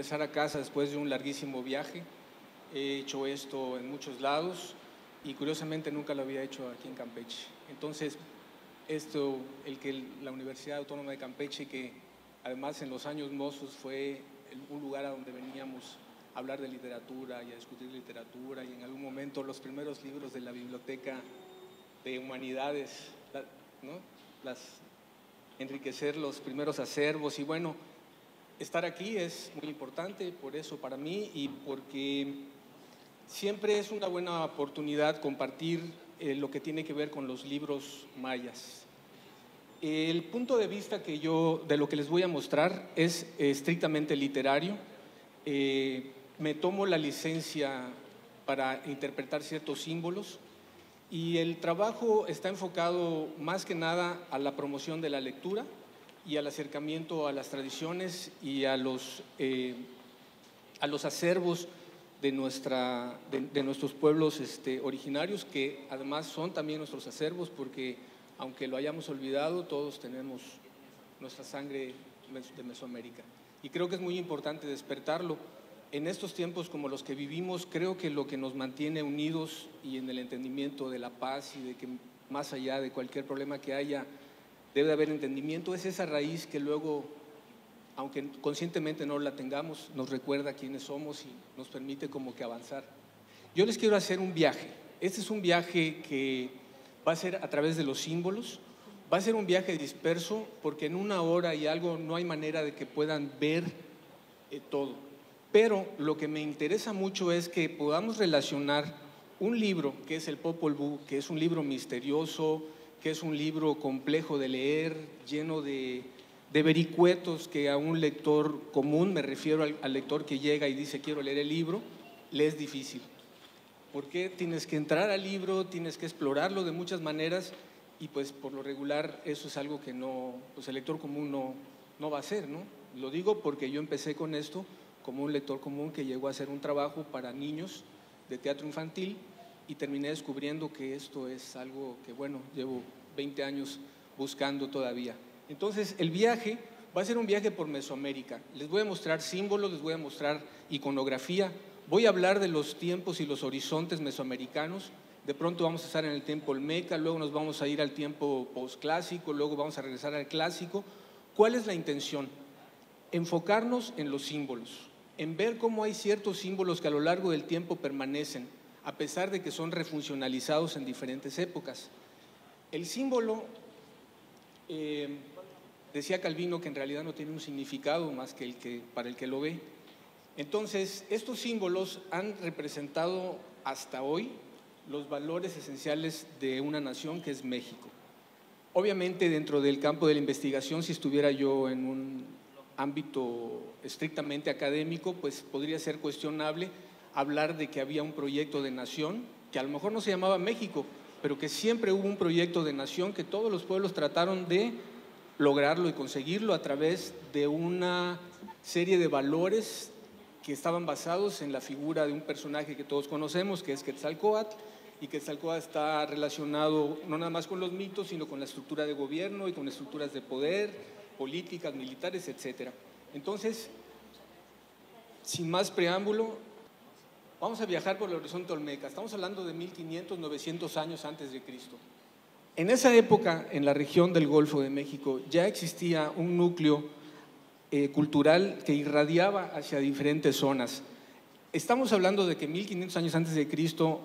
regresar a casa después de un larguísimo viaje. He hecho esto en muchos lados y curiosamente nunca lo había hecho aquí en Campeche. Entonces, la Universidad Autónoma de Campeche, que además en los años mozos fue un lugar a donde veníamos a hablar de literatura y a discutir literatura, y en algún momento los primeros libros de la biblioteca de humanidades, ¿no? Enriquecer los primeros acervos. Y bueno, estar aquí es muy importante por eso para mí y porque siempre es una buena oportunidad compartir lo que tiene que ver con los libros mayas. El punto de vista de lo que les voy a mostrar es estrictamente literario. Me tomo la licencia para interpretar ciertos símbolos y el trabajo está enfocado más que nada a la promoción de la lectura y al acercamiento a las tradiciones y a los acervos de nuestros pueblos originarios, que además son también nuestros acervos, porque aunque lo hayamos olvidado, todos tenemos nuestra sangre de Mesoamérica. Y creo que es muy importante despertarlo. En estos tiempos como los que vivimos, creo que lo que nos mantiene unidos y en el entendimiento de la paz y de que más allá de cualquier problema que haya, debe haber entendimiento, es esa raíz que luego, aunque conscientemente no la tengamos, nos recuerda quiénes somos y nos permite como que avanzar. Yo les quiero hacer un viaje. Este es un viaje que va a ser a través de los símbolos, va a ser un viaje disperso porque en una hora y algo no hay manera de que puedan ver todo. Pero lo que me interesa mucho es que podamos relacionar un libro que es el Popol Vuh, que es un libro misterioso, que es un libro complejo de leer, lleno de vericuetos que a un lector común, me refiero al lector que llega y dice quiero leer el libro, le es difícil. Porque tienes que entrar al libro, tienes que explorarlo de muchas maneras y pues por lo regular eso es algo que pues el lector común no va a hacer, ¿no? Lo digo porque yo empecé con esto como un lector común que llegó a hacer un trabajo para niños de teatro infantil y terminé descubriendo que esto es algo que, bueno, llevo 20 años buscando todavía. Entonces, el viaje va a ser un viaje por Mesoamérica. Les voy a mostrar símbolos, les voy a mostrar iconografía, voy a hablar de los tiempos y los horizontes mesoamericanos. De pronto vamos a estar en el tiempo olmeca, luego nos vamos a ir al tiempo posclásico, luego vamos a regresar al clásico. ¿Cuál es la intención? Enfocarnos en los símbolos, en ver cómo hay ciertos símbolos que a lo largo del tiempo permanecen, a pesar de que son refuncionalizados en diferentes épocas. El símbolo, decía Calvino que en realidad no tiene un significado más que para el que lo ve. Entonces, estos símbolos han representado hasta hoy los valores esenciales de una nación que es México. Obviamente, dentro del campo de la investigación, si estuviera yo en un ámbito estrictamente académico, pues podría ser cuestionable hablar de que había un proyecto de nación, que a lo mejor no se llamaba México, pero que siempre hubo un proyecto de nación que todos los pueblos trataron de lograrlo y conseguirlo a través de una serie de valores que estaban basados en la figura de un personaje que todos conocemos, que es Quetzalcóatl, y Quetzalcóatl está relacionado no nada más con los mitos, sino con la estructura de gobierno y con estructuras de poder, políticas, militares, etc. Entonces, sin más preámbulo, vamos a viajar por el horizonte olmeca. Estamos hablando de 1500, 900 años antes de Cristo. En esa época, en la región del Golfo de México, ya existía un núcleo cultural que irradiaba hacia diferentes zonas. Estamos hablando de que 1500 años antes de Cristo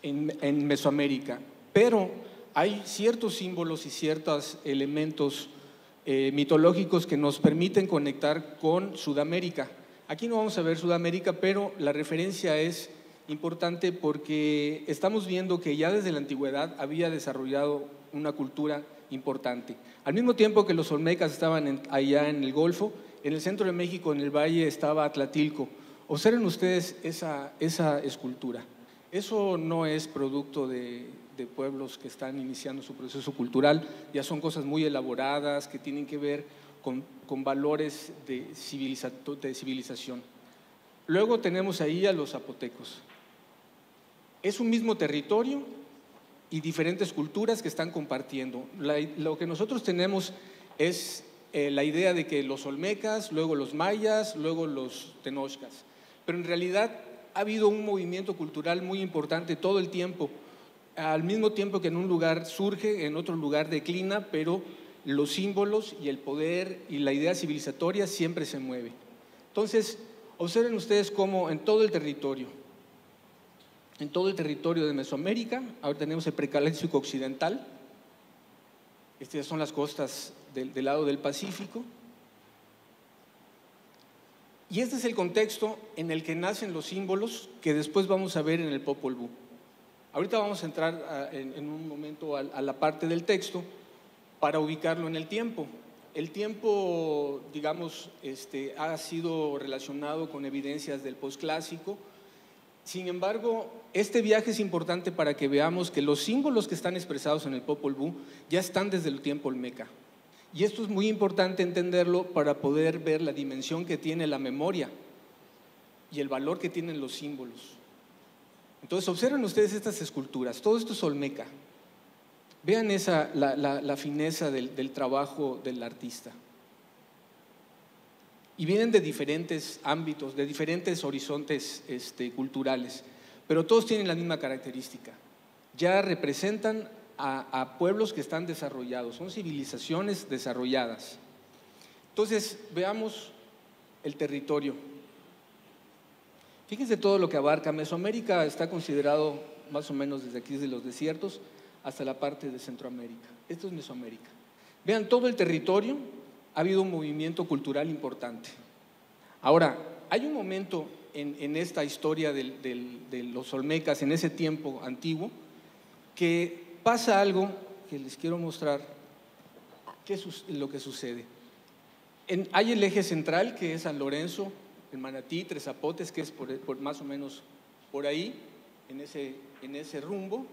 en Mesoamérica, pero hay ciertos símbolos y ciertos elementos mitológicos que nos permiten conectar con Sudamérica. Aquí no vamos a ver Sudamérica, pero la referencia es importante porque estamos viendo que ya desde la antigüedad había desarrollado una cultura importante. Al mismo tiempo que los olmecas estaban allá en el Golfo, en el centro de México, en el valle, estaba Atlatilco. Observen ustedes esa escultura. Eso no es producto de pueblos que están iniciando su proceso cultural, ya son cosas muy elaboradas que tienen que ver con valores de civilización. Luego tenemos ahí a los zapotecos. Es un mismo territorio y diferentes culturas que están compartiendo. Lo que nosotros tenemos es la idea de que los olmecas, luego los mayas, luego los tenochcas. Pero en realidad ha habido un movimiento cultural muy importante todo el tiempo, al mismo tiempo que en un lugar surge, en otro lugar declina, pero los símbolos y el poder y la idea civilizatoria siempre se mueve. Entonces, observen ustedes cómo en todo el territorio de Mesoamérica, ahora tenemos el Precaláctico occidental, estas son las costas del lado del Pacífico, y este es el contexto en el que nacen los símbolos que después vamos a ver en el Popol Vuh. Ahorita vamos a entrar en un momento a la parte del texto para ubicarlo en el tiempo. El tiempo, digamos, ha sido relacionado con evidencias del posclásico. Sin embargo, este viaje es importante para que veamos que los símbolos que están expresados en el Popol Vuh ya están desde el tiempo olmeca. Y esto es muy importante entenderlo para poder ver la dimensión que tiene la memoria y el valor que tienen los símbolos. Entonces, observen ustedes estas esculturas, todo esto es olmeca. Vean la fineza del trabajo del artista. Y vienen de diferentes ámbitos, de diferentes horizontes culturales, pero todos tienen la misma característica. Ya representan a pueblos que están desarrollados, son civilizaciones desarrolladas. Entonces, veamos el territorio. Fíjense todo lo que abarca. Mesoamérica está considerado más o menos desde aquí, desde los desiertos, hasta la parte de Centroamérica. Esto es Mesoamérica. Vean todo el territorio, ha habido un movimiento cultural importante. Ahora, hay un momento en esta historia de los olmecas, en ese tiempo antiguo, que pasa algo que les quiero mostrar, qué es lo que sucede. Hay el eje central, que es San Lorenzo, el Manatí, Tres Zapotes, que es por más o menos por ahí, en ese rumbo.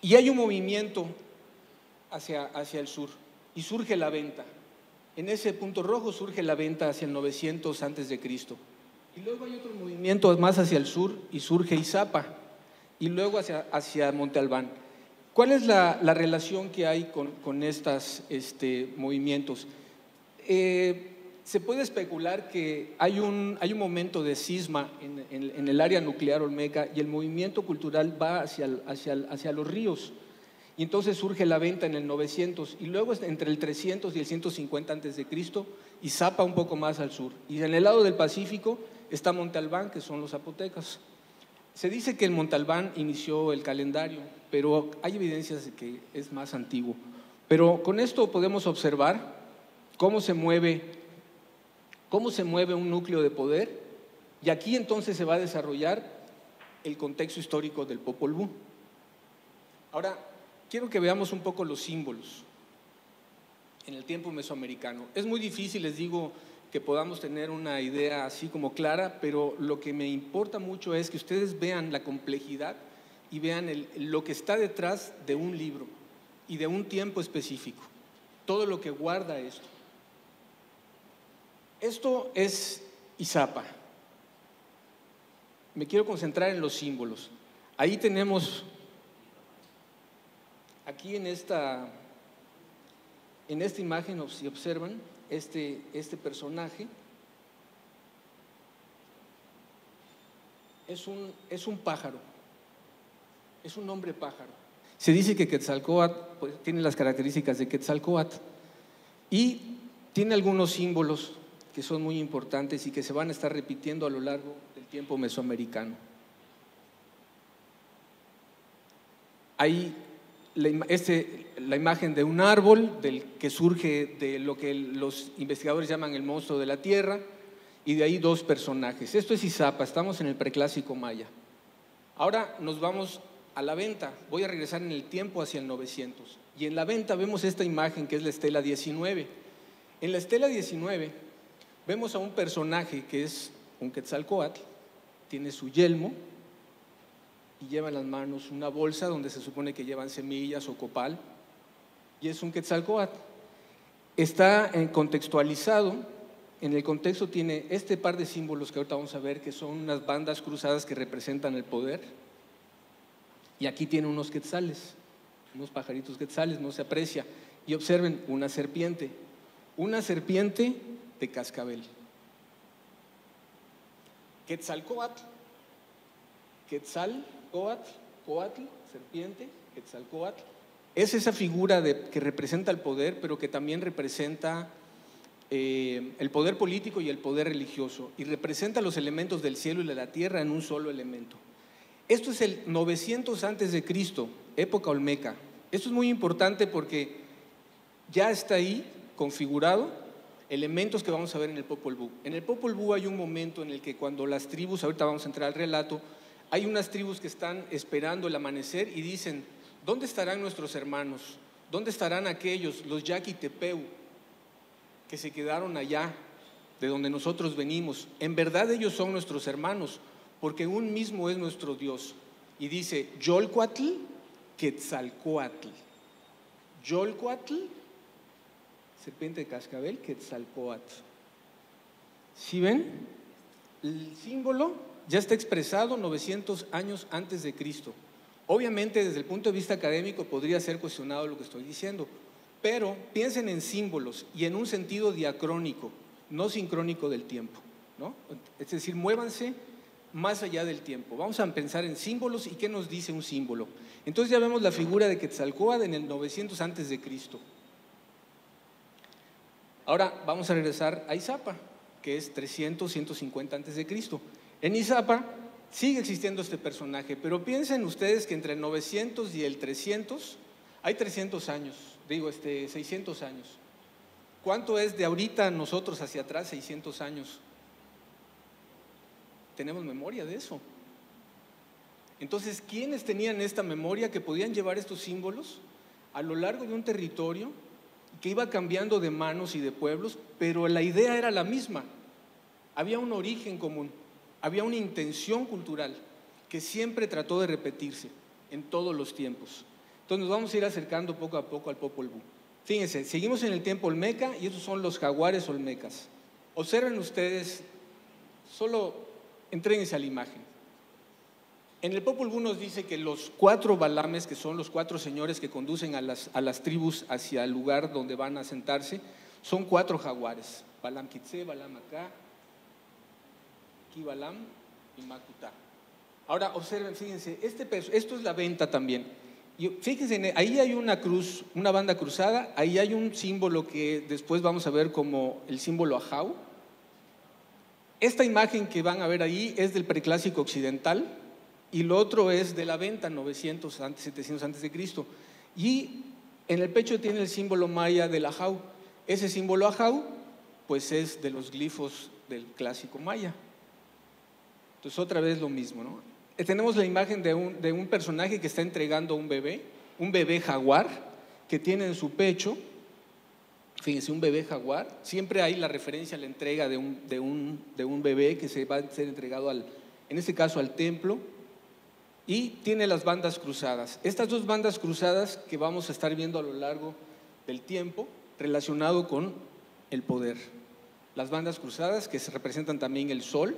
Y hay un movimiento hacia el sur, y surge la venta. En ese punto rojo surge la venta hacia el 900 antes de Cristo. Y luego hay otro movimiento más hacia el sur y surge Izapa, y luego hacia Monte Albán. ¿Cuál es la relación que hay con estos movimientos? Se puede especular que hay un momento de cisma en el área nuclear olmeca, y el movimiento cultural va hacia los ríos, y entonces surge la venta en el 900, y luego entre el 300 y el 150 antes de Cristo, Izapa un poco más al sur, y en el lado del Pacífico está Monte Albán, que son los zapotecas. Se dice que el Monte Albán inició el calendario, pero hay evidencias de que es más antiguo. Pero con esto podemos observar cómo se mueve un núcleo de poder, y aquí entonces se va a desarrollar el contexto histórico del Popol Vuh. Ahora, quiero que veamos un poco los símbolos en el tiempo mesoamericano. Es muy difícil, les digo, que podamos tener una idea así como clara, pero lo que me importa mucho es que ustedes vean la complejidad y vean lo que está detrás de un libro y de un tiempo específico, todo lo que guarda esto. Esto es Izapa. Me quiero concentrar en los símbolos. Ahí tenemos, aquí en esta imagen, si observan, este personaje es un pájaro, es un hombre pájaro. Se dice que Quetzalcóatl pues, tiene las características de Quetzalcóatl, y tiene algunos símbolos que son muy importantes y que se van a estar repitiendo a lo largo del tiempo mesoamericano. Hay la imagen de un árbol que surge de lo que los investigadores llaman el monstruo de la tierra, y de ahí dos personajes. Esto es Izapa, estamos en el preclásico maya. Ahora nos vamos a la venta, voy a regresar en el tiempo hacia el 900, y en la venta vemos esta imagen que es la estela 19. En la estela 19 vemos a un personaje que es un Quetzalcóatl, tiene su yelmo y lleva en las manos una bolsa donde se supone que llevan semillas o copal, y es un Quetzalcóatl. Está contextualizado, en el contexto tiene este par de símbolos que ahorita vamos a ver, que son unas bandas cruzadas que representan el poder, y aquí tiene unos quetzales, unos pajaritos quetzales, no se aprecia. Y observen una serpiente de cascabel. Quetzalcóatl, coatl, serpiente, Quetzalcóatl. Es esa figura que representa el poder, pero que también representa el poder político y el poder religioso, y representa los elementos del cielo y de la tierra en un solo elemento. Esto es el 900 antes de Cristo, época olmeca. Esto es muy importante porque ya está ahí configurado elementos que vamos a ver en el Popol Vuh. En el Popol Vuh hay un momento en el que cuando las tribus, ahorita vamos a entrar al relato, hay unas tribus que están esperando el amanecer y dicen: ¿dónde estarán nuestros hermanos? ¿Dónde estarán aquellos, los Yaquitepeu, que se quedaron allá, de donde nosotros venimos? En verdad ellos son nuestros hermanos, porque un mismo es nuestro Dios. Y dice: Yolcuatl, Quetzalcóatl. Yolcuatl, serpiente de cascabel, Quetzalcóatl. ¿Sí ven? El símbolo ya está expresado 900 años antes de Cristo. Obviamente, desde el punto de vista académico podría ser cuestionado lo que estoy diciendo, pero piensen en símbolos y en un sentido diacrónico, no sincrónico del tiempo, ¿no? Es decir, muévanse más allá del tiempo. Vamos a pensar en símbolos y qué nos dice un símbolo. Entonces ya vemos la figura de Quetzalcóatl en el 900 antes de Cristo. Ahora vamos a regresar a Izapa, que es 300, 150 antes de Cristo. En Izapa sigue existiendo este personaje, pero piensen ustedes que entre el 900 y el 300 hay 300 años, 600 años. ¿Cuánto es de ahorita nosotros hacia atrás 600 años? Tenemos memoria de eso. Entonces, ¿quiénes tenían esta memoria que podían llevar estos símbolos a lo largo de un territorio que iba cambiando de manos y de pueblos, pero la idea era la misma? Había un origen común, había una intención cultural que siempre trató de repetirse en todos los tiempos. Entonces nos vamos a ir acercando poco a poco al Popol Vuh. Fíjense, seguimos en el tiempo olmeca y esos son los jaguares olmecas. Observen ustedes, solo entréguense a la imagen. En el Popol Vuh nos dice que los 4 balames, que son los 4 señores que conducen a las tribus hacia el lugar donde van a sentarse, son 4 jaguares: Balam Quitze, Balam Acá, Balam y Macutá. Ahora observen, fíjense, esto es la venta también. Y fíjense, ahí hay una cruz, una banda cruzada, ahí hay un símbolo que después vamos a ver como el símbolo Ajau. Esta imagen que van a ver ahí es del preclásico occidental y lo otro es de la venta, 900, 700 antes de Cristo. Y en el pecho tiene el símbolo maya del Ajau. Ese símbolo Ajau pues es de los glifos del clásico maya. Entonces otra vez lo mismo, ¿no? Tenemos la imagen de un personaje que está entregando un bebé jaguar que tiene en su pecho, fíjense, un bebé jaguar. Siempre hay la referencia a la entrega de un bebé que se va a ser entregado en este caso al templo, y tiene las bandas cruzadas. Estas 2 bandas cruzadas que vamos a estar viendo a lo largo del tiempo relacionado con el poder. Las bandas cruzadas que se representan también el sol,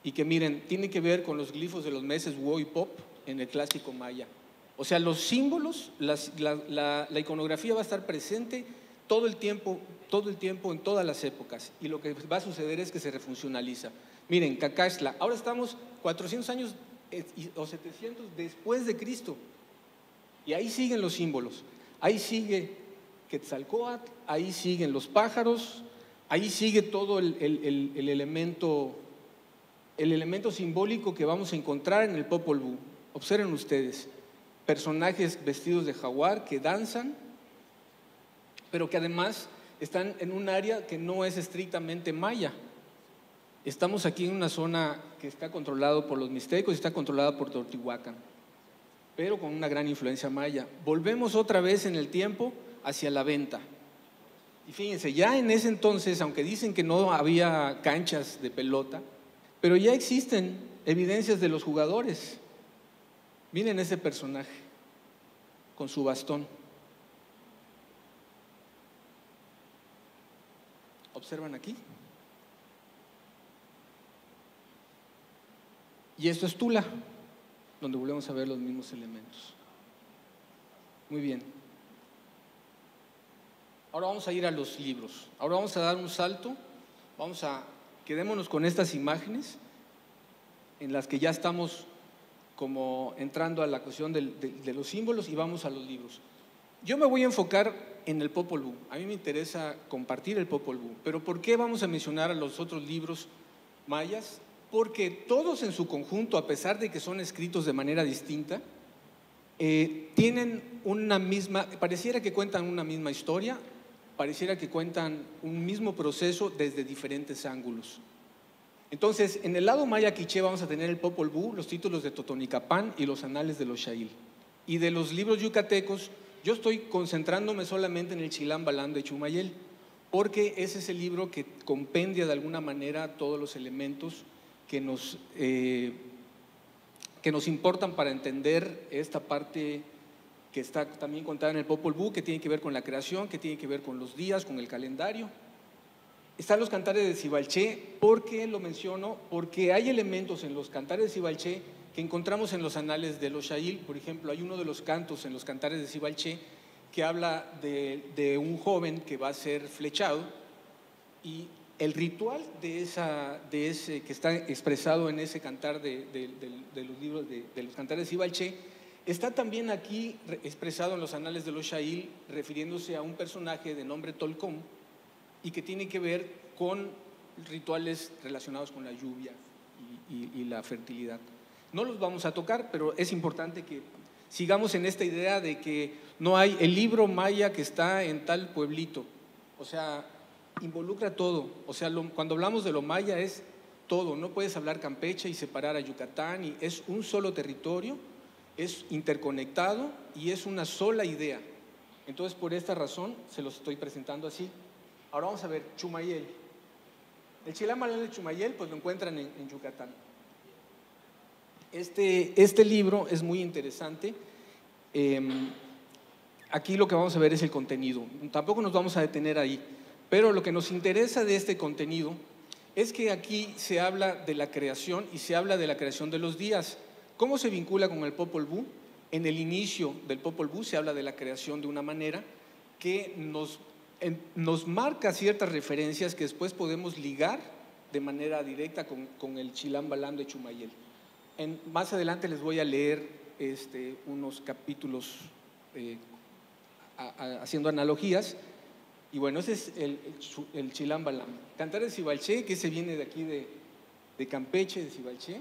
y que miren, tiene que ver con los glifos de los meses Wo y Pop en el clásico maya. O sea, los símbolos, la iconografía va a estar presente todo el tiempo en todas las épocas, y lo que va a suceder es que se refuncionaliza. Miren, Cacaxtla, ahora estamos 400 años o 700 después de Cristo, y ahí siguen los símbolos, ahí sigue Quetzalcóatl, ahí siguen los pájaros, ahí sigue todo el elemento simbólico que vamos a encontrar en el Popol Vuh. Observen ustedes, personajes vestidos de jaguar que danzan, pero que además están en un área que no es estrictamente maya. Estamos aquí en una zona que está controlada por los mixtecos y está controlada por Teotihuacán, pero con una gran influencia maya. Volvemos otra vez en el tiempo hacia la venta. Y fíjense, ya en ese entonces, aunque dicen que no había canchas de pelota, pero ya existen evidencias de los jugadores. Miren ese personaje con su bastón. ¿Observan aquí? Y esto es Tula, donde volvemos a ver los mismos elementos. Muy bien. Ahora vamos a ir a los libros. Ahora vamos a dar un salto. Quedémonos con estas imágenes en las que ya estamos como entrando a la cuestión de los símbolos, y vamos a los libros. Yo me voy a enfocar en el Popol Vuh. A mí me interesa compartir el Popol Vuh. Pero ¿por qué vamos a mencionar a los otros libros mayas? Porque todos en su conjunto, a pesar de que son escritos de manera distinta, tienen una misma, pareciera que cuentan una misma historia, pareciera que cuentan un mismo proceso desde diferentes ángulos. Entonces, en el lado maya quiché vamos a tener el Popol Vuh, los títulos de Totonicapán y los anales de los Xail. Y de los libros yucatecos, yo estoy concentrándome solamente en el Chilam Balam de Chumayel, porque ese es el libro que compendia de alguna manera todos los elementos que nos importan para entender esta parte que está también contada en el Popol Vuh, que tiene que ver con la creación, que tiene que ver con los días, con el calendario. Están los cantares de Xibalché. ¿Por qué lo menciono? Porque hay elementos en los cantares de Xibalché que encontramos en los anales de los Xail. Por ejemplo, hay uno de los cantos en los cantares de Xibalché que habla de un joven que va a ser flechado, y el ritual de ese que está expresado en ese cantar de los libros de los cantares de Xibalché está también aquí expresado en los anales de los Xail, refiriéndose a un personaje de nombre Tolcom y que tiene que ver con rituales relacionados con la lluvia y la fertilidad. No los vamos a tocar, pero es importante que sigamos en esta idea de que no hay el libro maya que está en tal pueblito, o sea, involucra todo. O sea, cuando hablamos de lo maya es todo, no puedes hablar Campeche y separar a Yucatán, y es un solo territorio, es interconectado y es una sola idea. Entonces, por esta razón se los estoy presentando así. Ahora vamos a ver Chumayel. El Chilam Balam de Chumayel pues lo encuentran en Yucatán. Este libro es muy interesante. Aquí lo que vamos a ver es el contenido. Tampoco nos vamos a detener ahí, pero lo que nos interesa de este contenido es que aquí se habla de la creación y se habla de la creación de los días. ¿Cómo se vincula con el Popol Vuh? En el inicio del Popol Vuh se habla de la creación de una manera que nos marca ciertas referencias que después podemos ligar de manera directa con el Chilam Balam de Chumayel. Más adelante les voy a leer unos capítulos haciendo analogías. Y bueno, ese es el Chilam Balam. Cantar de Xibalché, que se viene de aquí de Campeche, de Xibalché.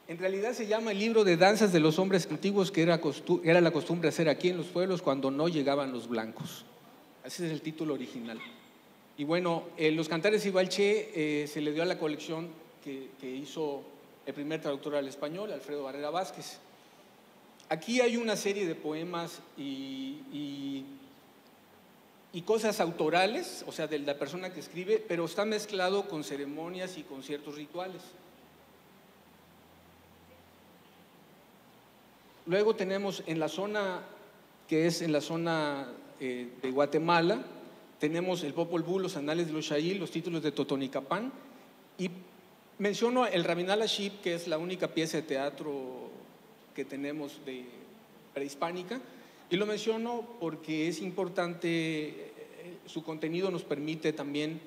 En realidad se llama el libro de danzas de los hombres antiguos, que era la costumbre hacer aquí en los pueblos cuando no llegaban los blancos. Ese es el título original. Y bueno, los cantares de Xibalché se le dio a la colección que hizo el primer traductor al español, Alfredo Barrera Vázquez. Aquí hay una serie de poemas y cosas autorales, o sea, de la persona que escribe, pero está mezclado con ceremonias y con ciertos rituales. Luego tenemos en la zona, que es en la zona de Guatemala, tenemos el Popol Vuh, los anales de los Xail, los títulos de Totonicapán, y menciono el Rabinal Ashib, que es la única pieza de teatro que tenemos prehispánica, y lo menciono porque es importante, su contenido nos permite también,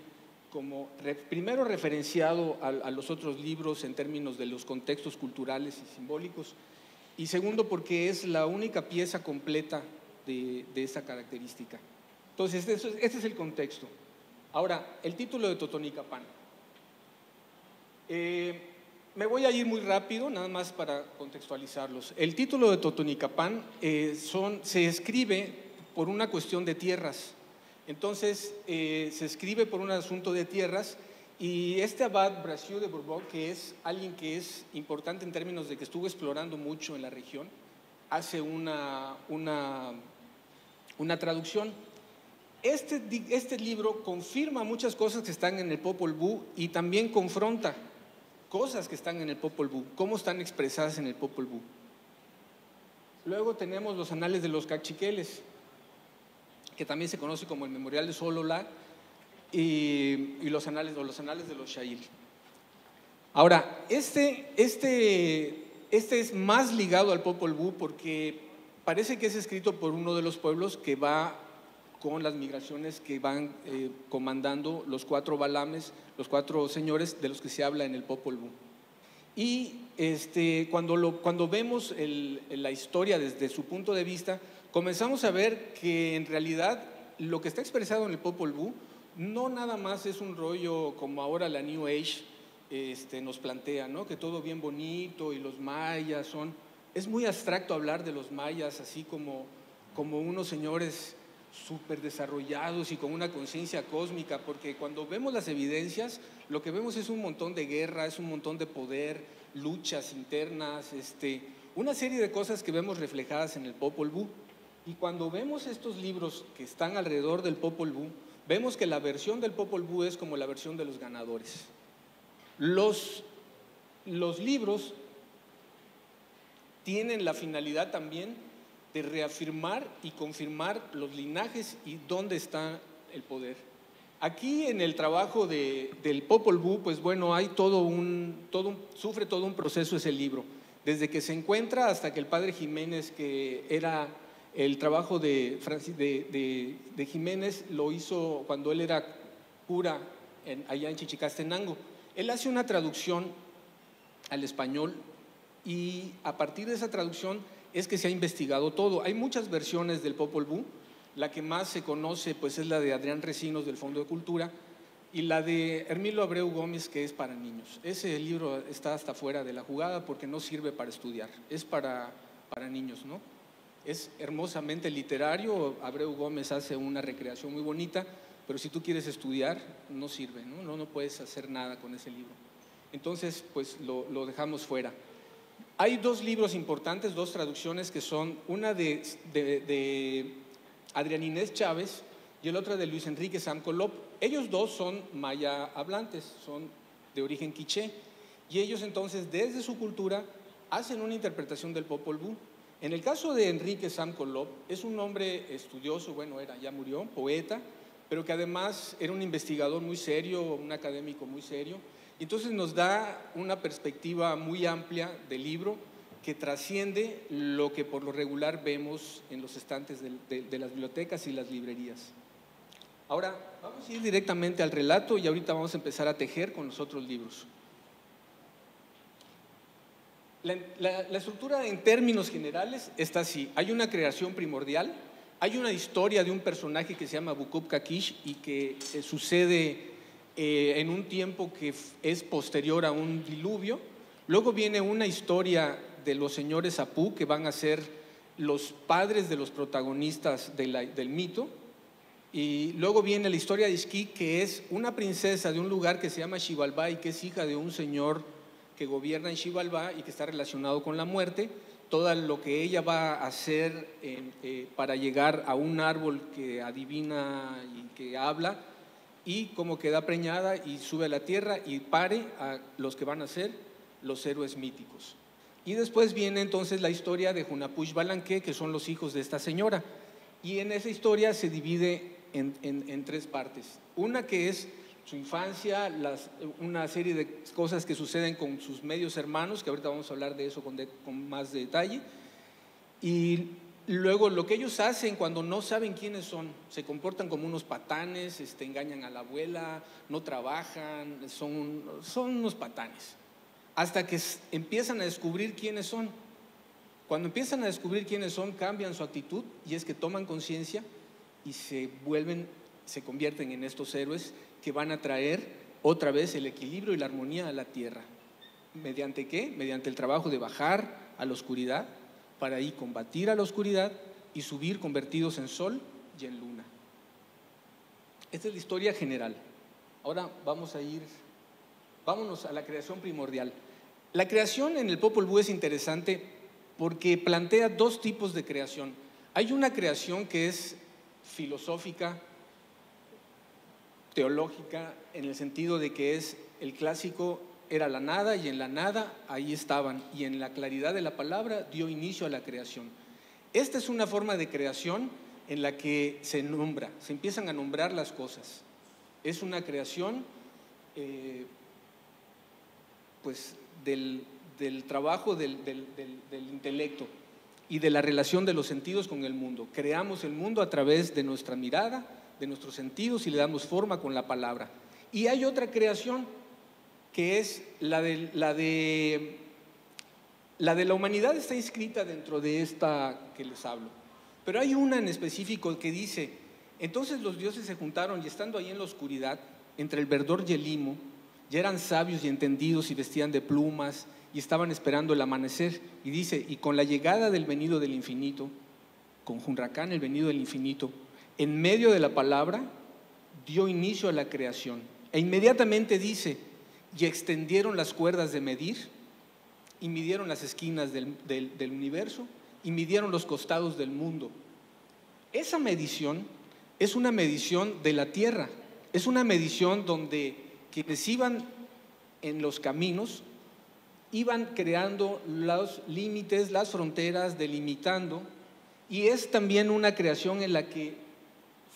primero referenciado a los otros libros en términos de los contextos culturales y simbólicos, y segundo porque es la única pieza completa de esa característica. Entonces, este es el contexto. Ahora, el título de Totonicapán. Me voy a ir muy rápido, nada más para contextualizarlos. El título de Totonicapán se escribe por una cuestión de tierras. Entonces, se escribe por un asunto de tierras, y este abad Bracieux de Bourbourg, que es alguien que es importante en términos de que estuvo explorando mucho en la región, hace una traducción. Este libro confirma muchas cosas que están en el Popol Vuh y también confronta cosas que están en el Popol Vuh, cómo están expresadas en el Popol Vuh. Luego tenemos los anales de los cachiqueles, que también se conoce como el Memorial de Sololá, y los anales de los Xail. Ahora, este es más ligado al Popol Vuh porque parece que es escrito por uno de los pueblos que va con las migraciones que van comandando los 4 balames, los 4 señores de los que se habla en el Popol Vuh. Y cuando vemos la historia desde su punto de vista, comenzamos a ver que en realidad lo que está expresado en el Popol Vuh no nada más es un rollo como ahora la New Age nos plantea, ¿no? Que todo bien bonito y los mayas son… Es muy abstracto hablar de los mayas así como unos señores súper desarrollados y con una conciencia cósmica, porque cuando vemos las evidencias, lo que vemos es un montón de guerra, es un montón de poder, luchas internas, una serie de cosas que vemos reflejadas en el Popol Vuh. Y cuando vemos estos libros que están alrededor del Popol Vuh, vemos que la versión del Popol Vuh es como la versión de los ganadores. Los libros tienen la finalidad también de reafirmar y confirmar los linajes y dónde está el poder. Aquí en el trabajo del Popol Vuh, pues bueno, hay sufre todo un proceso ese libro, desde que se encuentra hasta que el padre Jiménez, que era el trabajo de Jiménez, lo hizo cuando él era cura allá en Chichicastenango. Él hace una traducción al español y a partir de esa traducción es que se ha investigado todo. Hay muchas versiones del Popol Vuh. La que más se conoce pues es la de Adrián Recinos del Fondo de Cultura y la de Hermilo Abreu Gómez, que es para niños. Ese libro está hasta fuera de la jugada porque no sirve para estudiar, es para niños, ¿no? Es hermosamente literario, Abreu Gómez hace una recreación muy bonita, pero si tú quieres estudiar no sirve, ¿no? No puedes hacer nada con ese libro. Entonces pues lo dejamos fuera. Hay 2 libros importantes, 2 traducciones que son una de Adrián Inés Chávez y el otro de Luis Enrique Samcolop. Ellos 2 son maya hablantes, son de origen quiché y ellos entonces desde su cultura hacen una interpretación del Popol Vuh. En el caso de Enrique Samcolop es un hombre estudioso, bueno, ya murió, poeta, pero que además era un investigador muy serio, un académico muy serio. Entonces nos da una perspectiva muy amplia del libro que trasciende lo que por lo regular vemos en los estantes de las bibliotecas y las librerías. Ahora vamos a ir directamente al relato y ahorita vamos a empezar a tejer con los otros libros. La estructura en términos generales está así. Hay una creación primordial, hay una historia de un personaje que se llama Bukub Kakish y que sucede en un tiempo que es posterior a un diluvio. Luego viene una historia de los señores Apu, que van a ser los padres de los protagonistas del mito. Y luego viene la historia de Ixquic, que es una princesa de un lugar que se llama Xibalbá y que es hija de un señor que gobierna en Xibalbá y que está relacionado con la muerte. Todo lo que ella va a hacer para llegar a un árbol que adivina y que habla, y cómo queda preñada y sube a la tierra y pare a los que van a ser los héroes míticos. Y después viene entonces la historia de Hunapush Balanqué, que son los hijos de esta señora. Y en esa historia se divide en 3 partes. Una que es su infancia, una serie de cosas que suceden con sus medios hermanos, que ahorita vamos a hablar de eso con más detalle. Y luego lo que ellos hacen cuando no saben quiénes son, se comportan como unos patanes, engañan a la abuela, no trabajan, son unos patanes. Hasta que empiezan a descubrir quiénes son. Cuando empiezan a descubrir quiénes son, cambian su actitud y es que toman conciencia y se convierten en estos héroes que van a traer otra vez el equilibrio y la armonía a la tierra. ¿Mediante qué? Mediante el trabajo de bajar a la oscuridad para ahí combatir a la oscuridad y subir convertidos en sol y en luna. Esta es la historia general. Ahora vámonos a la creación primordial. La creación en el Popol Vuh es interesante porque plantea 2 tipos de creación. Hay una creación que es filosófica, teológica, en el sentido de que es el clásico, era la nada y en la nada ahí estaban y en la claridad de la palabra dio inicio a la creación. Esta es una forma de creación en la que se empiezan a nombrar las cosas. Es una creación pues del trabajo del intelecto. y de la relación de los sentidos con el mundo. Creamos el mundo a través de nuestra mirada, de nuestros sentidos, y le damos forma con la palabra. Y hay otra creación que es la de la humanidad, está inscrita dentro de esta que les hablo. Pero hay una en específico que dice: entonces los dioses se juntaron y estando ahí en la oscuridad, entre el verdor y el limo, ya eran sabios y entendidos y vestían de plumas y estaban esperando el amanecer. Y dice: y con la llegada del venido del infinito, con Junracán, el venido del infinito, en medio de la palabra, dio inicio a la creación. E inmediatamente dice: y extendieron las cuerdas de medir, y midieron las esquinas del universo, y midieron los costados del mundo. Esa medición es una medición de la tierra, es una medición donde quienes iban en los caminos iban creando los límites, las fronteras, delimitando, y es también una creación en la que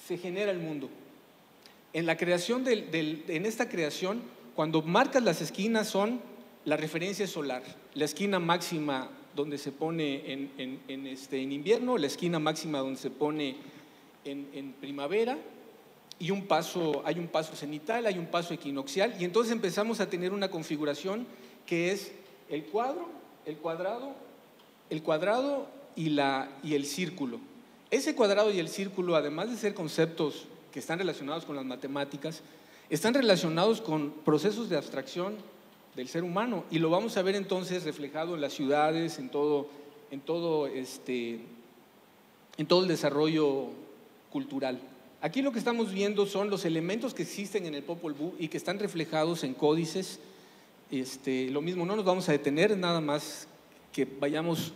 se genera el mundo. En la creación en esta creación, cuando marcas las esquinas, son la referencia solar, la esquina máxima donde se pone en invierno, la esquina máxima donde se pone en primavera, y hay un paso cenital, hay un paso equinoccial, y entonces empezamos a tener una configuración que es el cuadrado y el círculo. Ese cuadrado y el círculo, además de ser conceptos que están relacionados con las matemáticas, están relacionados con procesos de abstracción del ser humano, y lo vamos a ver entonces reflejado en las ciudades, en todo el desarrollo cultural. Aquí lo que estamos viendo son los elementos que existen en el Popol Vuh y que están reflejados en códices. Lo mismo, no nos vamos a detener, nada más que vayamos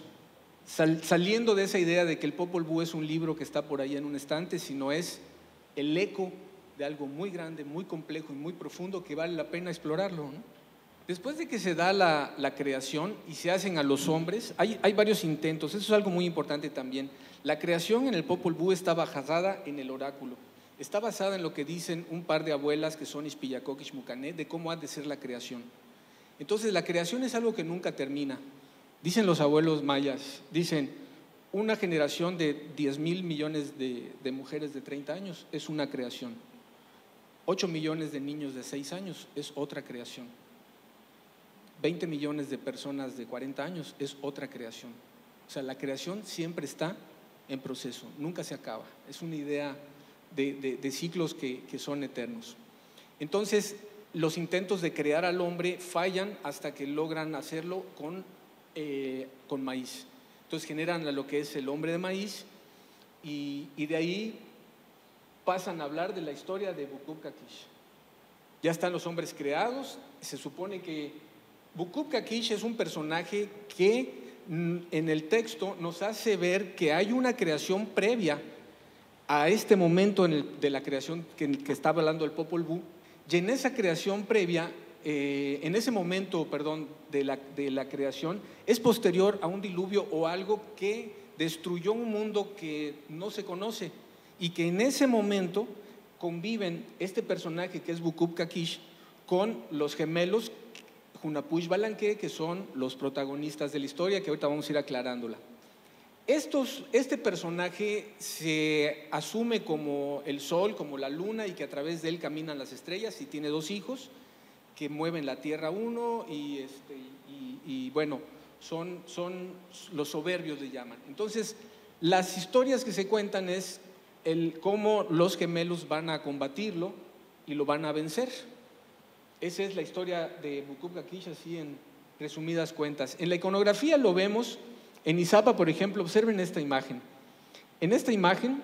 saliendo de esa idea de que el Popol Vuh es un libro que está por ahí en un estante, sino es el eco de algo muy grande, muy complejo y muy profundo que vale la pena explorarlo, ¿no? Después de que se da la creación y se hacen a los hombres, hay varios intentos. Eso es algo muy importante también. La creación en el Popol Vuh está basada en el oráculo, está basada en lo que dicen un par de abuelas que son Ixpillacoc y Xmucané, de cómo ha de ser la creación. Entonces la creación es algo que nunca termina. Dicen los abuelos mayas, dicen: una generación de 10,000 millones de mujeres de 30 años es una creación, 8 millones de niños de 6 años es otra creación, 20 millones de personas de 40 años es otra creación. O sea, la creación siempre está en proceso, nunca se acaba. Es una idea de ciclos que son eternos. Entonces, los intentos de crear al hombre fallan hasta que logran hacerlo con maíz. Entonces generan lo que es el hombre de maíz, y de ahí pasan a hablar de la historia de Bukub-Kakish. Ya están los hombres creados. Se supone que Bukub-Kakish es un personaje que en el texto nos hace ver que hay una creación previa a este momento de la creación que está hablando el Popol Vuh, y en esa creación previa, en ese momento, de la creación, es posterior a un diluvio o algo que destruyó un mundo que no se conoce, y que en ese momento conviven este personaje que es Bukub-Kakish con los gemelos Hunapush Balanque, que son los protagonistas de la historia, que ahorita vamos a ir aclarándola. Este personaje se asume como el sol, como la luna, y que a través de él caminan las estrellas, y tiene 2 hijos que mueven la tierra uno, y bueno, son los soberbios, le llaman. Entonces, las historias que se cuentan es cómo los gemelos van a combatirlo y lo van a vencer. Esa es la historia de Bukub-Kakish, así en resumidas cuentas. En la iconografía lo vemos en Izapa, por ejemplo. Observen esta imagen. En esta imagen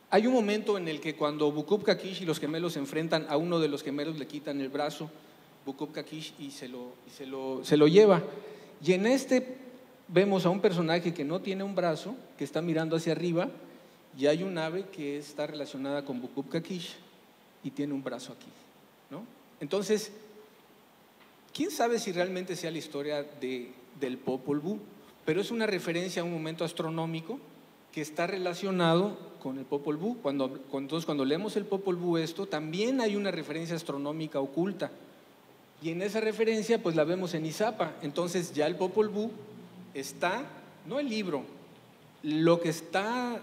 hay un momento en el que cuando Bukub-Kakish y los gemelos se enfrentan, a uno de los gemelos le quitan el brazo Bukub-Kakish y se lo lleva. Y en vemos a un personaje que no tiene un brazo, que está mirando hacia arriba, y hay un ave que está relacionada con Bukub-Kakish y tiene un brazo aquí, ¿no? Entonces, ¿quién sabe si realmente sea la historia del Popol Vuh? Pero es una referencia a un momento astronómico que está relacionado con el Popol Vuh. Entonces, cuando leemos el Popol Vuh, también hay una referencia astronómica oculta, y en esa referencia pues la vemos en Izapa. Entonces ya el Popol Vuh está, no el libro, lo que está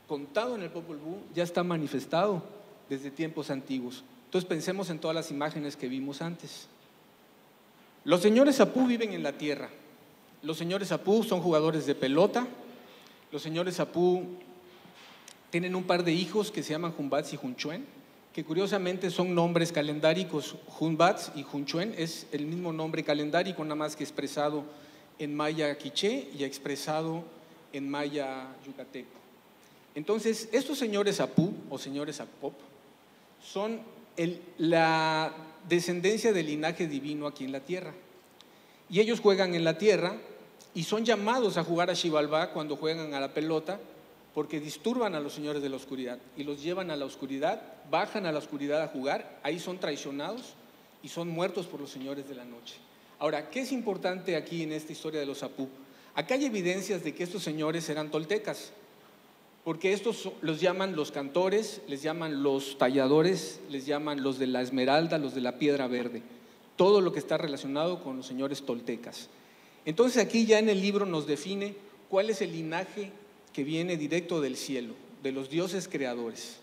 contado en el Popol Vuh ya está manifestado desde tiempos antiguos. Entonces pensemos en todas las imágenes que vimos antes. Los señores Apú viven en la tierra. Los señores Apú son jugadores de pelota. Los señores Apú tienen un par de hijos que se llaman Jumbats y Junchuen, que curiosamente son nombres calendáricos. Jumbats y Junchuen es el mismo nombre calendárico, nada más que expresado en maya quiché y expresado en maya yucateco. Entonces, estos señores Apú o señores Apop son la descendencia del linaje divino aquí en la tierra. Y ellos juegan en la tierra y son llamados a jugar a Xibalbá cuando juegan a la pelota, porque disturban a los señores de la oscuridad y los llevan a la oscuridad, bajan a la oscuridad a jugar, ahí son traicionados y son muertos por los señores de la noche. Ahora, ¿qué es importante aquí en esta historia de los Apú? Acá hay evidencias de que estos señores eran toltecas, porque estos los llaman los cantores, les llaman los talladores, les llaman los de la esmeralda, los de la piedra verde, todo lo que está relacionado con los señores toltecas. Entonces aquí ya en el libro nos define cuál es el linaje que viene directo del cielo, de los dioses creadores.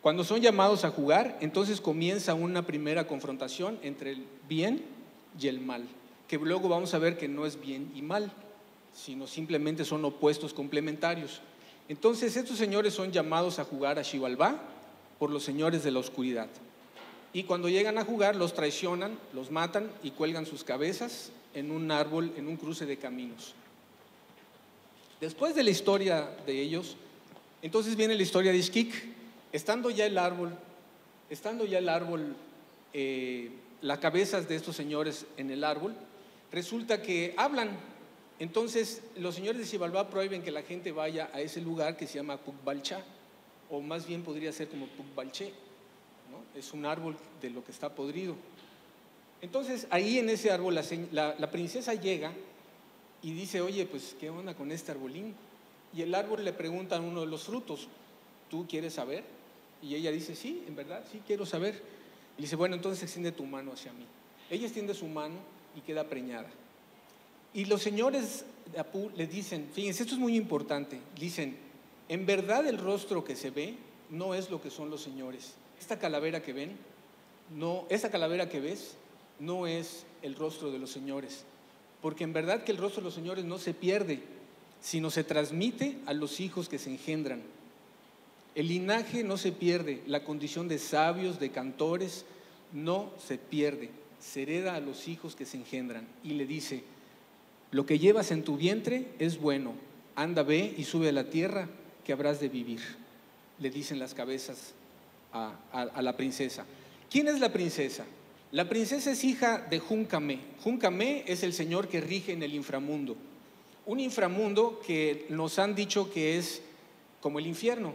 Cuando son llamados a jugar, entonces comienza una primera confrontación entre el bien y el mal, que luego vamos a ver que no es bien y mal, sino simplemente son opuestos complementarios. Entonces estos señores son llamados a jugar a Xibalbá por los señores de la oscuridad. Y cuando llegan a jugar los traicionan, los matan y cuelgan sus cabezas en un árbol, en un cruce de caminos. Después de la historia de ellos, entonces viene la historia de Ixquic. Estando ya el árbol, las cabezas de estos señores en el árbol, resulta que hablan. Entonces los señores de Xibalbá prohíben que la gente vaya a ese lugar que se llama Pucbalchá, o más bien podría ser como Pucbalché, ¿no? Es un árbol de lo que está podrido. Entonces ahí en ese árbol la princesa llega y dice, oye, pues ¿qué onda con este arbolín? Y el árbol le pregunta a uno de los frutos, ¿tú quieres saber? Y ella dice, sí, en verdad, sí quiero saber. Y dice, bueno, entonces extiende tu mano hacia mí. Ella extiende su mano y queda preñada. Y los señores de Apú le dicen, fíjense, esto es muy importante, dicen, en verdad el rostro que se ve no es lo que son los señores. Esta calavera que ven, esta calavera que ves, no es el rostro de los señores. Porque en verdad que el rostro de los señores no se pierde, sino se transmite a los hijos que se engendran. El linaje no se pierde, la condición de sabios, de cantores, no se pierde, se hereda a los hijos que se engendran. Y le dice, lo que llevas en tu vientre es bueno, anda, ve y sube a la tierra que habrás de vivir, le dicen las cabezas a la princesa. ¿Quién es la princesa? La princesa es hija de Juncamé. Juncamé es el señor que rige en el inframundo. Un inframundo que nos han dicho que es como el infierno,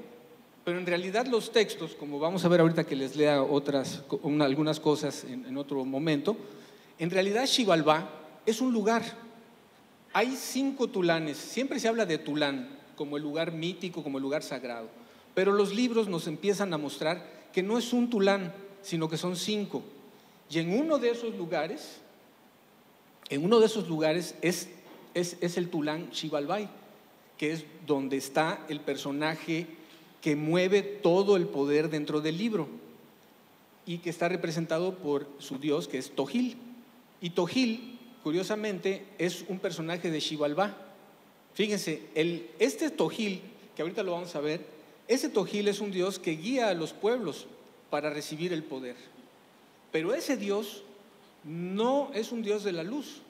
pero en realidad los textos, como vamos a ver ahorita que les lea algunas cosas en otro momento, en realidad Xibalbá es un lugar. Hay 5 tulanes, siempre se habla de Tulán como el lugar mítico, como el lugar sagrado, pero los libros nos empiezan a mostrar que no es un tulán, sino que son 5. Y en uno de esos lugares es el tulán Xibalbay, que es donde está el personaje que mueve todo el poder dentro del libro y que está representado por su dios, que es Tojil. Y Tojil, curiosamente, es un personaje de Xibalbá. Fíjense, este Tojil, que ahorita lo vamos a ver, ese Tojil es un dios que guía a los pueblos para recibir el poder. Pero ese dios no es un dios de la luz,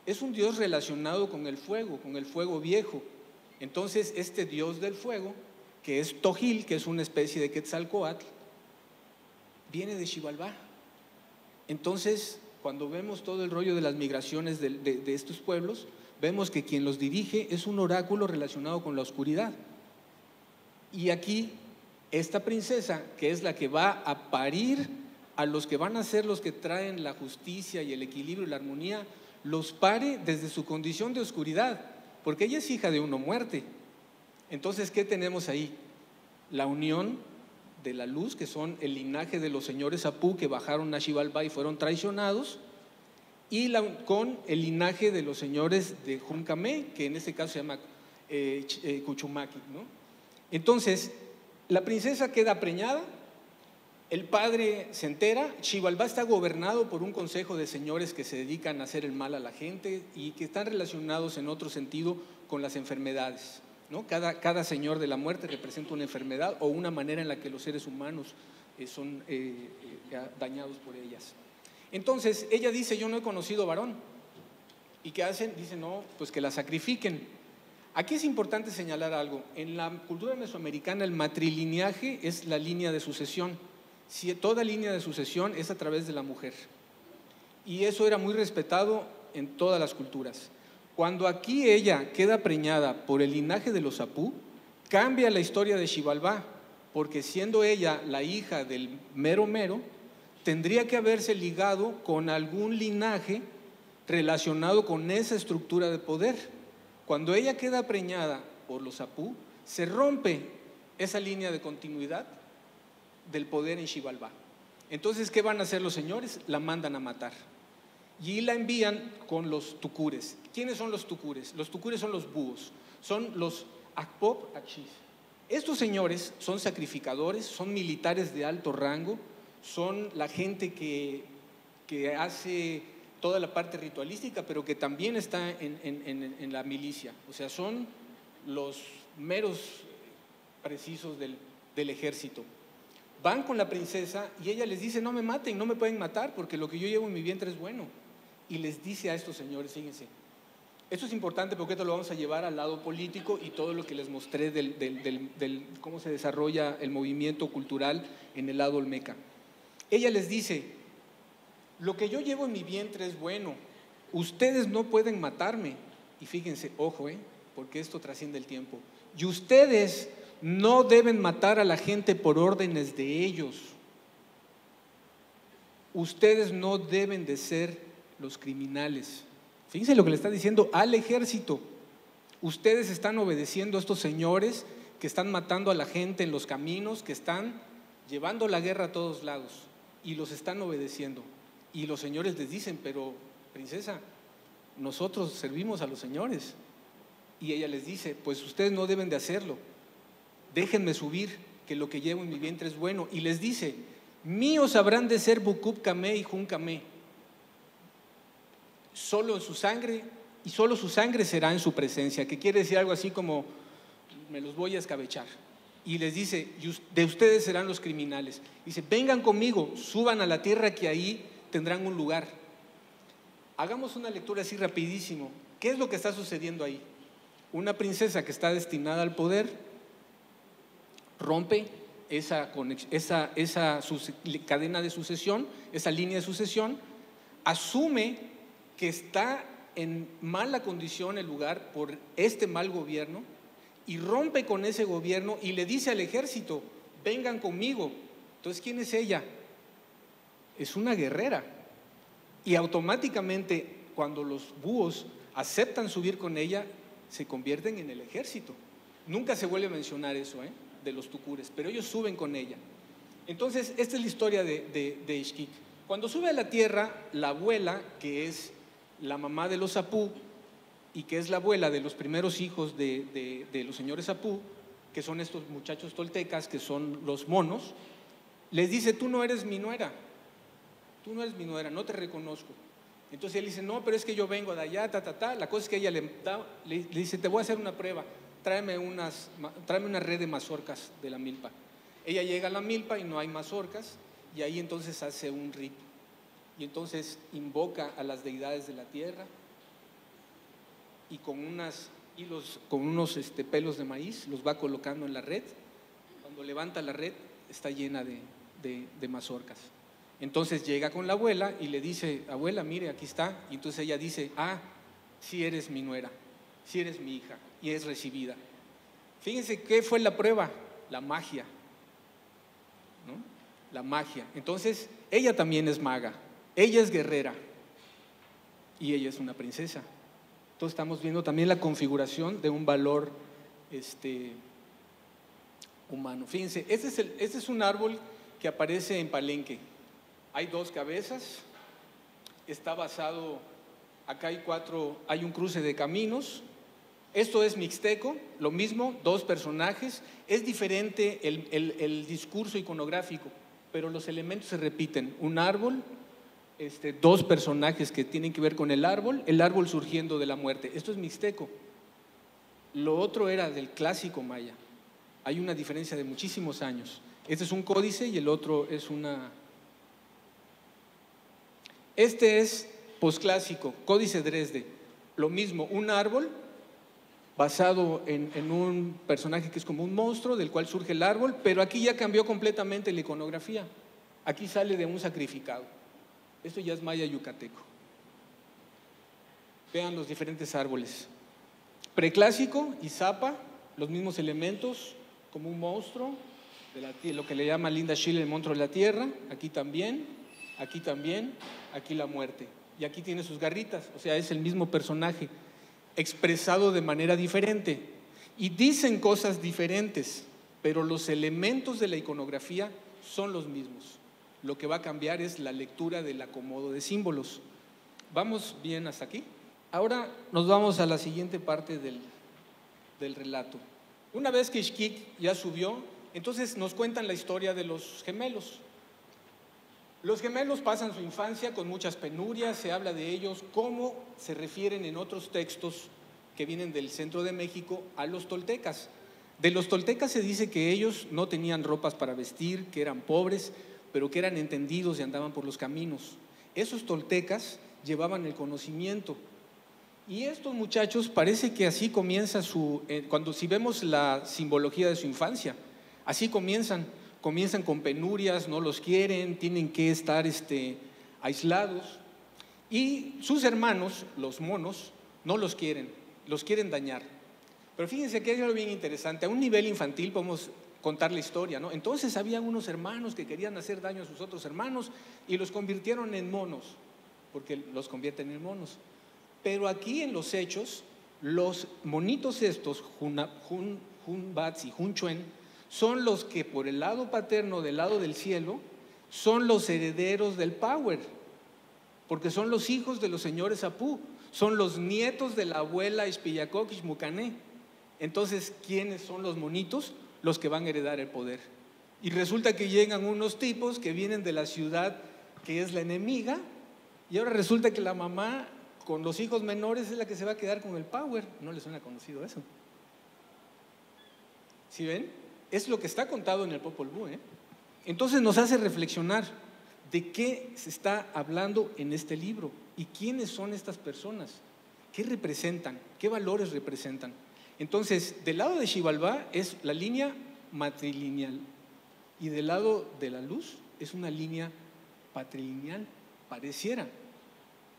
es un dios relacionado con el fuego viejo. Entonces, este dios del fuego, que es Tojil, que es una especie de Quetzalcóatl, viene de Xibalbá. Entonces, cuando vemos todo el rollo de las migraciones de estos pueblos, vemos que quien los dirige es un oráculo relacionado con la oscuridad. Y aquí, esta princesa, que es la que va a parir a los que van a ser los que traen la justicia y el equilibrio y la armonía, los pare desde su condición de oscuridad, porque ella es hija de uno muerte. Entonces, ¿qué tenemos ahí? La unión de la luz, que son el linaje de los señores Apú que bajaron a Xibalbá y fueron traicionados, y con el linaje de los señores de Juncamé, que en este caso se llama Cuchumaqui, ¿no? Entonces, la princesa queda preñada, el padre se entera, Xibalbá está gobernado por un consejo de señores que se dedican a hacer el mal a la gente y que están relacionados en otro sentido con las enfermedades, ¿no? Cada señor de la muerte representa una enfermedad o una manera en la que los seres humanos son dañados por ellas. Entonces, ella dice, yo no he conocido varón. ¿Y qué hacen? Dicen, no, pues que la sacrifiquen. Aquí es importante señalar algo. En la cultura mesoamericana el matrilineaje es la línea de sucesión. Si toda línea de sucesión es a través de la mujer. Y eso era muy respetado en todas las culturas. Cuando aquí ella queda preñada por el linaje de los Apú, cambia la historia de Xibalbá, porque siendo ella la hija del mero mero, tendría que haberse ligado con algún linaje relacionado con esa estructura de poder. Cuando ella queda preñada por los Apú, se rompe esa línea de continuidad del poder en Xibalbá. Entonces, ¿qué van a hacer los señores? La mandan a matar y la envían con los tucures. ¿Quiénes son los tucures? Los tucures son los búhos, son los Akpop Akshis. Estos señores son sacrificadores, son militares de alto rango, son la gente que hace toda la parte ritualística, pero que también está en la milicia. O sea, son los meros precisos del ejército. Van con la princesa y ella les dice, no me maten, no me pueden matar porque lo que yo llevo en mi vientre es bueno. Y les dice a estos señores, fíjense, esto es importante porque esto lo vamos a llevar al lado político y todo lo que les mostré del cómo se desarrolla el movimiento cultural en el lado olmeca. Ella les dice, lo que yo llevo en mi vientre es bueno, ustedes no pueden matarme. Y fíjense, ojo, porque esto trasciende el tiempo. Y ustedes no deben matar a la gente por órdenes de ellos. Ustedes no deben de ser los criminales. Fíjense lo que le está diciendo al ejército. Ustedes están obedeciendo a estos señores que están matando a la gente en los caminos, que están llevando la guerra a todos lados y los están obedeciendo. Y los señores les dicen, pero princesa, nosotros servimos a los señores. Y ella les dice, pues ustedes no deben de hacerlo. Déjenme subir, que lo que llevo en mi vientre es bueno. Y les dice, míos habrán de ser Bucub Camé y Jun Camé. Solo su sangre, y solo su sangre será en su presencia, que quiere decir algo así como, me los voy a escabechar. Y les dice, de ustedes serán los criminales. Dice, vengan conmigo, suban a la tierra que ahí tendrán un lugar. Hagamos una lectura así rapidísimo. ¿Qué es lo que está sucediendo ahí? Una princesa que está destinada al poder rompe esa cadena de sucesión, esa línea de sucesión, asume que está en mala condición el lugar por este mal gobierno y rompe con ese gobierno y le dice al ejército, vengan conmigo. Entonces, ¿quién es ella? Es una guerrera. Y automáticamente, cuando los búhos aceptan subir con ella, se convierten en el ejército. Nunca se vuelve a mencionar eso, de los tucures, pero ellos suben con ella. Entonces, esta es la historia de Ixquic. Cuando sube a la tierra, la abuela, que es la mamá de los Apú y que es la abuela de los primeros hijos de los señores Apú, que son estos muchachos toltecas, que son los monos, les dice, tú no eres mi nuera, no te reconozco. Entonces él dice, no, pero es que yo vengo de allá, La cosa es que ella le dice, te voy a hacer una prueba, tráeme una red de mazorcas de la milpa. Ella llega a la milpa y no hay mazorcas, y ahí entonces hace un rito. Y entonces invoca a las deidades de la tierra y con unos pelos de maíz los va colocando en la red. Cuando levanta la red está llena de mazorcas. Entonces llega con la abuela y le dice, abuela, mire, aquí está. Y entonces ella dice, sí eres mi nuera, sí eres mi hija, y es recibida. Fíjense qué fue la prueba, la magia, ¿no? La magia. Entonces ella también es maga. Ella es guerrera y ella es una princesa. Entonces estamos viendo también la configuración de un valor humano. Fíjense, este es un árbol que aparece en Palenque. Hay dos cabezas. está basado, acá hay un cruce de caminos. Esto es mixteco, lo mismo, dos personajes. Es diferente el discurso iconográfico, pero los elementos se repiten. Un árbol, dos personajes que tienen que ver con el árbol surgiendo de la muerte. Esto es mixteco. Lo otro era del clásico maya. Hay una diferencia de muchísimos años. Este es un códice y el otro es una... Este es posclásico, códice Dresde. Lo mismo, un árbol basado en un personaje que es como un monstruo del cual surge el árbol, pero aquí ya cambió completamente la iconografía. Aquí sale de un sacrificado. Esto ya es maya yucateco. Vean los diferentes árboles. Preclásico, Izapa, los mismos elementos, como un monstruo, lo que le llama Linda Schiller, el monstruo de la tierra. Aquí también, aquí la muerte. Y aquí tiene sus garritas, o sea, es el mismo personaje, expresado de manera diferente. Y dicen cosas diferentes, pero los elementos de la iconografía son los mismos. Lo que va a cambiar es la lectura del acomodo de símbolos. ¿Vamos bien hasta aquí? Ahora nos vamos a la siguiente parte del relato. Una vez que Ixquic ya subió, entonces nos cuentan la historia de los gemelos. Los gemelos pasan su infancia con muchas penurias, se habla de ellos, cómo se refieren en otros textos que vienen del centro de México a los toltecas. De los toltecas se dice que ellos no tenían ropas para vestir, que eran pobres, pero que eran entendidos y andaban por los caminos. Esos toltecas llevaban el conocimiento. Y estos muchachos parece que así comienza si vemos la simbología de su infancia, así comienzan con penurias, no los quieren, tienen que estar aislados. Y sus hermanos, los monos, no los quieren dañar. Pero fíjense que hay algo bien interesante, a un nivel infantil podemos contar la historia, ¿no? Entonces había unos hermanos que querían hacer daño a sus otros hermanos y los convirtieron en monos, porque los convierten en monos. Pero aquí en los hechos, los monitos estos, Junbats y Junchuen, son los que por el lado paterno, del lado del cielo, son los herederos del Power, porque son los hijos de los señores Apú, son los nietos de la abuela Ispillacoc Ixmucané. Entonces, ¿quiénes son los monitos? Los que van a heredar el poder. Y resulta que llegan unos tipos que vienen de la ciudad que es la enemiga, y ahora resulta que la mamá con los hijos menores es la que se va a quedar con el Power. ¿No les suena conocido eso? ¿Sí ven? Es lo que está contado en el Popol Vuh, ¿eh? Entonces nos hace reflexionar de qué se está hablando en este libro y quiénes son estas personas, qué representan, qué valores representan. Entonces, del lado de Xibalbá es la línea matrilineal y del lado de la luz es una línea patrilineal, pareciera,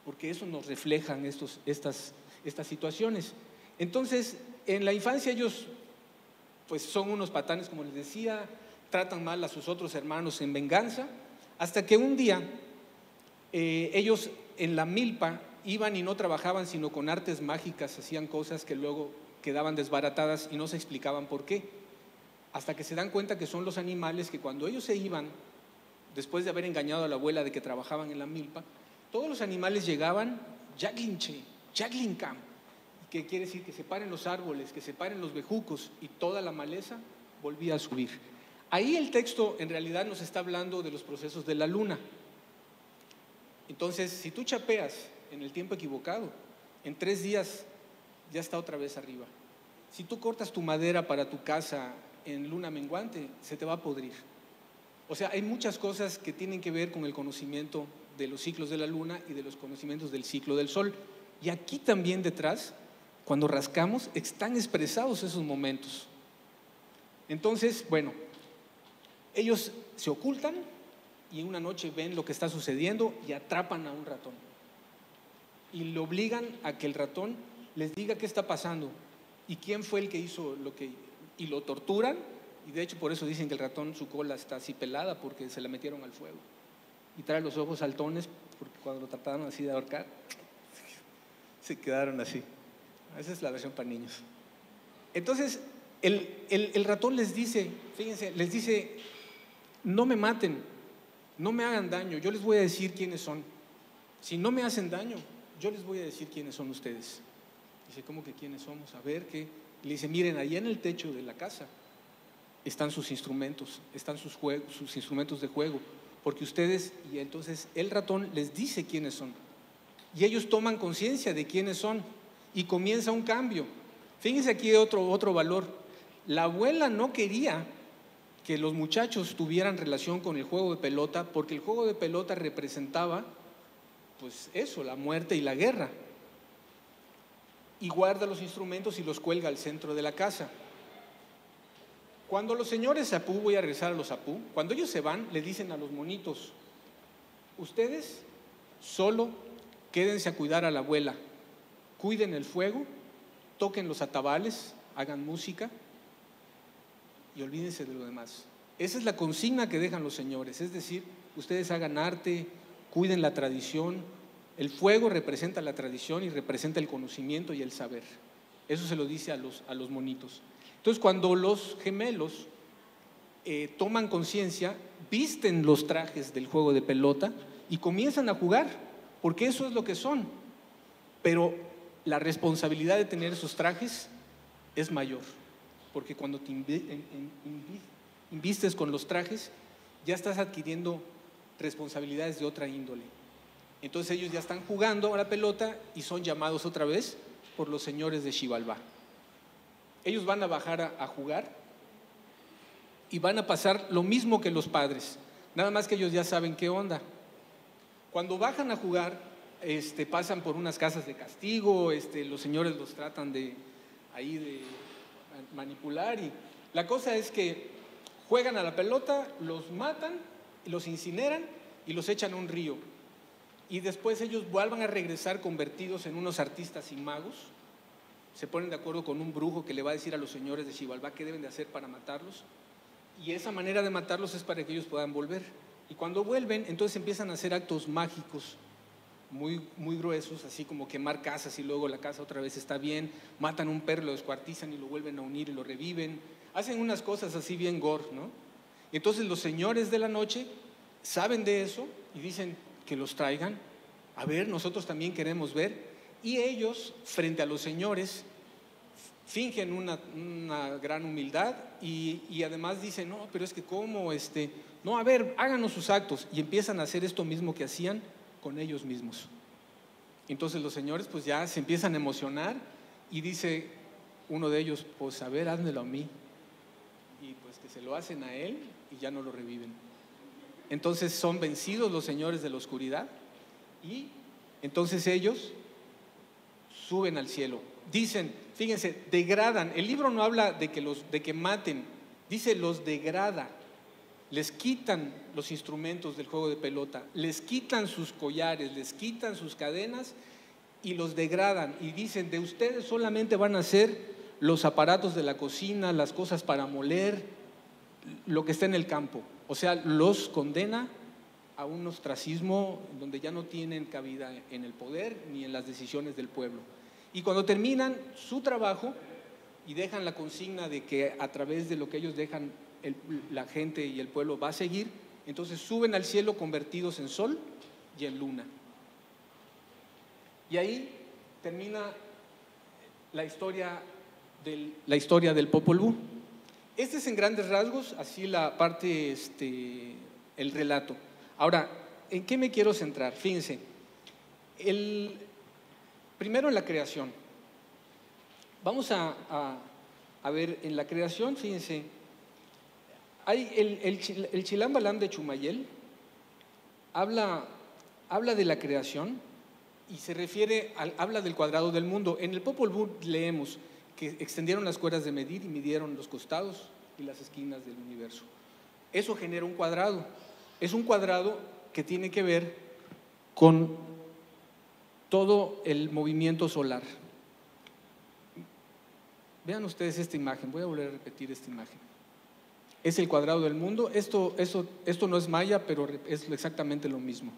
porque eso nos reflejan estas situaciones. Entonces, en la infancia ellos pues son unos patanes, como les decía, tratan mal a sus otros hermanos en venganza, hasta que un día ellos en la milpa iban y no trabajaban sino con artes mágicas, hacían cosas que luego quedaban desbaratadas y no se explicaban por qué, hasta que se dan cuenta que son los animales que cuando ellos se iban, después de haber engañado a la abuela de que trabajaban en la milpa, todos los animales llegaban Yaglinche, Yaglincam, que quiere decir que se paren los árboles, que se paren los bejucos y toda la maleza volvía a subir. Ahí el texto en realidad nos está hablando de los procesos de la luna. Entonces, si tú chapeas en el tiempo equivocado, en 3 días ya está otra vez arriba. Si tú cortas tu madera para tu casa en luna menguante, se te va a podrir. O sea, hay muchas cosas que tienen que ver con el conocimiento de los ciclos de la luna y de los conocimientos del ciclo del sol. Y aquí también detrás, cuando rascamos, están expresados esos momentos. Entonces, bueno, ellos se ocultan y en una noche ven lo que está sucediendo y atrapan a un ratón. Y le obligan a que el ratón les diga qué está pasando y quién fue el que hizo y lo torturan. Y de hecho por eso dicen que el ratón, su cola está así pelada, porque se la metieron al fuego. Y trae los ojos saltones, porque cuando lo trataron así de ahorcar, se quedaron así. Esa es la versión para niños. Entonces, el ratón les dice, fíjense, les dice: no me maten, no me hagan daño, yo les voy a decir quiénes son. Si no me hacen daño, yo les voy a decir quiénes son ustedes. Dice, ¿cómo que quiénes somos? A ver, ¿qué? Y le dice, miren, allá en el techo de la casa están sus instrumentos, están sus instrumentos de juego, porque ustedes, y entonces el ratón les dice quiénes son, y ellos toman conciencia de quiénes son, y comienza un cambio. Fíjense aquí otro valor. La abuela no quería que los muchachos tuvieran relación con el juego de pelota, porque el juego de pelota representaba, pues eso, la muerte y la guerra. Y guarda los instrumentos y los cuelga al centro de la casa. Cuando los señores Apú, voy a regresar a los Apú, cuando ellos se van, le dicen a los monitos, ustedes solo quédense a cuidar a la abuela, cuiden el fuego, toquen los atabales, hagan música y olvídense de lo demás. Esa es la consigna que dejan los señores, es decir, ustedes hagan arte, cuiden la tradición. El fuego representa la tradición y representa el conocimiento y el saber. Eso se lo dice a los monitos. Entonces, cuando los gemelos toman conciencia, visten los trajes del juego de pelota y comienzan a jugar, porque eso es lo que son. Pero la responsabilidad de tener esos trajes es mayor, porque cuando te invistes con los trajes, ya estás adquiriendo responsabilidades de otra índole. Entonces ellos ya están jugando a la pelota y son llamados otra vez por los señores de Xibalbá. Ellos van a bajar a jugar y van a pasar lo mismo que los padres, nada más que ellos ya saben qué onda. Cuando bajan a jugar, pasan por unas casas de castigo, los señores los tratan de manipular, y la cosa es que juegan a la pelota, los matan, los incineran y los echan a un río. Y después ellos vuelvan a regresar convertidos en unos artistas y magos. Se ponen de acuerdo con un brujo que le va a decir a los señores de Xibalbá qué deben de hacer para matarlos. Y esa manera de matarlos es para que ellos puedan volver. Y cuando vuelven, entonces empiezan a hacer actos mágicos muy, muy gruesos, así como quemar casas y luego la casa otra vez está bien. Matan un perro, lo descuartizan y lo vuelven a unir y lo reviven. Hacen unas cosas así bien gore, ¿no? Y entonces los señores de la noche saben de eso y dicen que los traigan. A ver, nosotros también queremos ver. Y ellos, frente a los señores, fingen una gran humildad y además dicen, no, pero es que cómo, no, a ver, háganos sus actos. Y empiezan a hacer esto mismo que hacían con ellos mismos. Entonces los señores pues ya se empiezan a emocionar y dice uno de ellos, pues a ver, házmelo a mí. Y pues que se lo hacen a él y ya no lo reviven. Entonces son vencidos los señores de la oscuridad y entonces ellos suben al cielo. Dicen, fíjense, degradan. El libro no habla de que maten, dice los degrada. Les quitan los instrumentos del juego de pelota, les quitan sus collares, les quitan sus cadenas y los degradan. Y dicen, de ustedes solamente van a ser los aparatos de la cocina, las cosas para moler, lo que está en el campo. O sea, los condena a un ostracismo donde ya no tienen cabida en el poder ni en las decisiones del pueblo. Y cuando terminan su trabajo y dejan la consigna de que a través de lo que ellos dejan la gente y el pueblo va a seguir, entonces suben al cielo convertidos en sol y en luna. Y ahí termina la historia del Popol Vuh. Este es en grandes rasgos, así la parte, el relato. Ahora, ¿en qué me quiero centrar? Fíjense, primero en la creación. Vamos a ver, en la creación, fíjense, hay el Chilam Balam de Chumayel, habla de la creación y se refiere, habla del cuadrado del mundo. En el Popol Vuh leemos que extendieron las cuerdas de medir y midieron los costados y las esquinas del universo. Eso genera un cuadrado. Es un cuadrado que tiene que ver con todo el movimiento solar. Vean ustedes esta imagen, voy a volver a repetir esta imagen. Es el cuadrado del mundo. Esto no es maya, pero es exactamente lo mismo.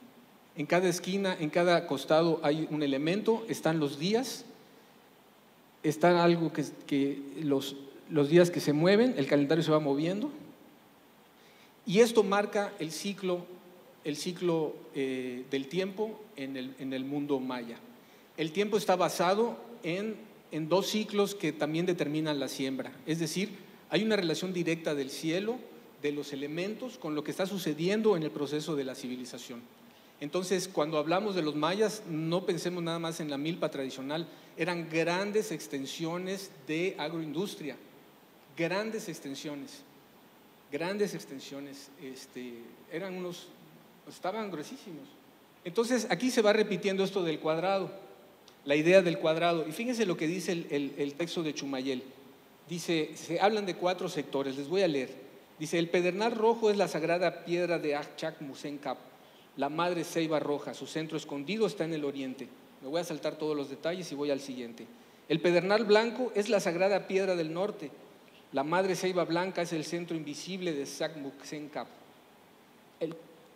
En cada esquina, en cada costado hay un elemento, están los días, está algo que los días que se mueven, el calendario se va moviendo, y esto marca el ciclo el ciclo del tiempo en el mundo maya. El tiempo está basado en dos ciclos que también determinan la siembra, es decir, hay una relación directa del cielo, de los elementos, con lo que está sucediendo en el proceso de la civilización. Entonces, cuando hablamos de los mayas, no pensemos nada más en la milpa tradicional, eran grandes extensiones de agroindustria, grandes extensiones, eran estaban gruesísimos. Entonces, aquí se va repitiendo esto del cuadrado, la idea del cuadrado, y fíjense lo que dice el texto de Chumayel. Dice, se hablan de 4 sectores, les voy a leer. Dice, el pedernal rojo es la sagrada piedra de Achak Musenkap, la madre ceiba roja, su centro escondido está en el oriente. Me voy a saltar todos los detalles y voy al siguiente. El pedernal blanco es la sagrada piedra del norte, la madre ceiba blanca es el centro invisible de Achak Musenkap.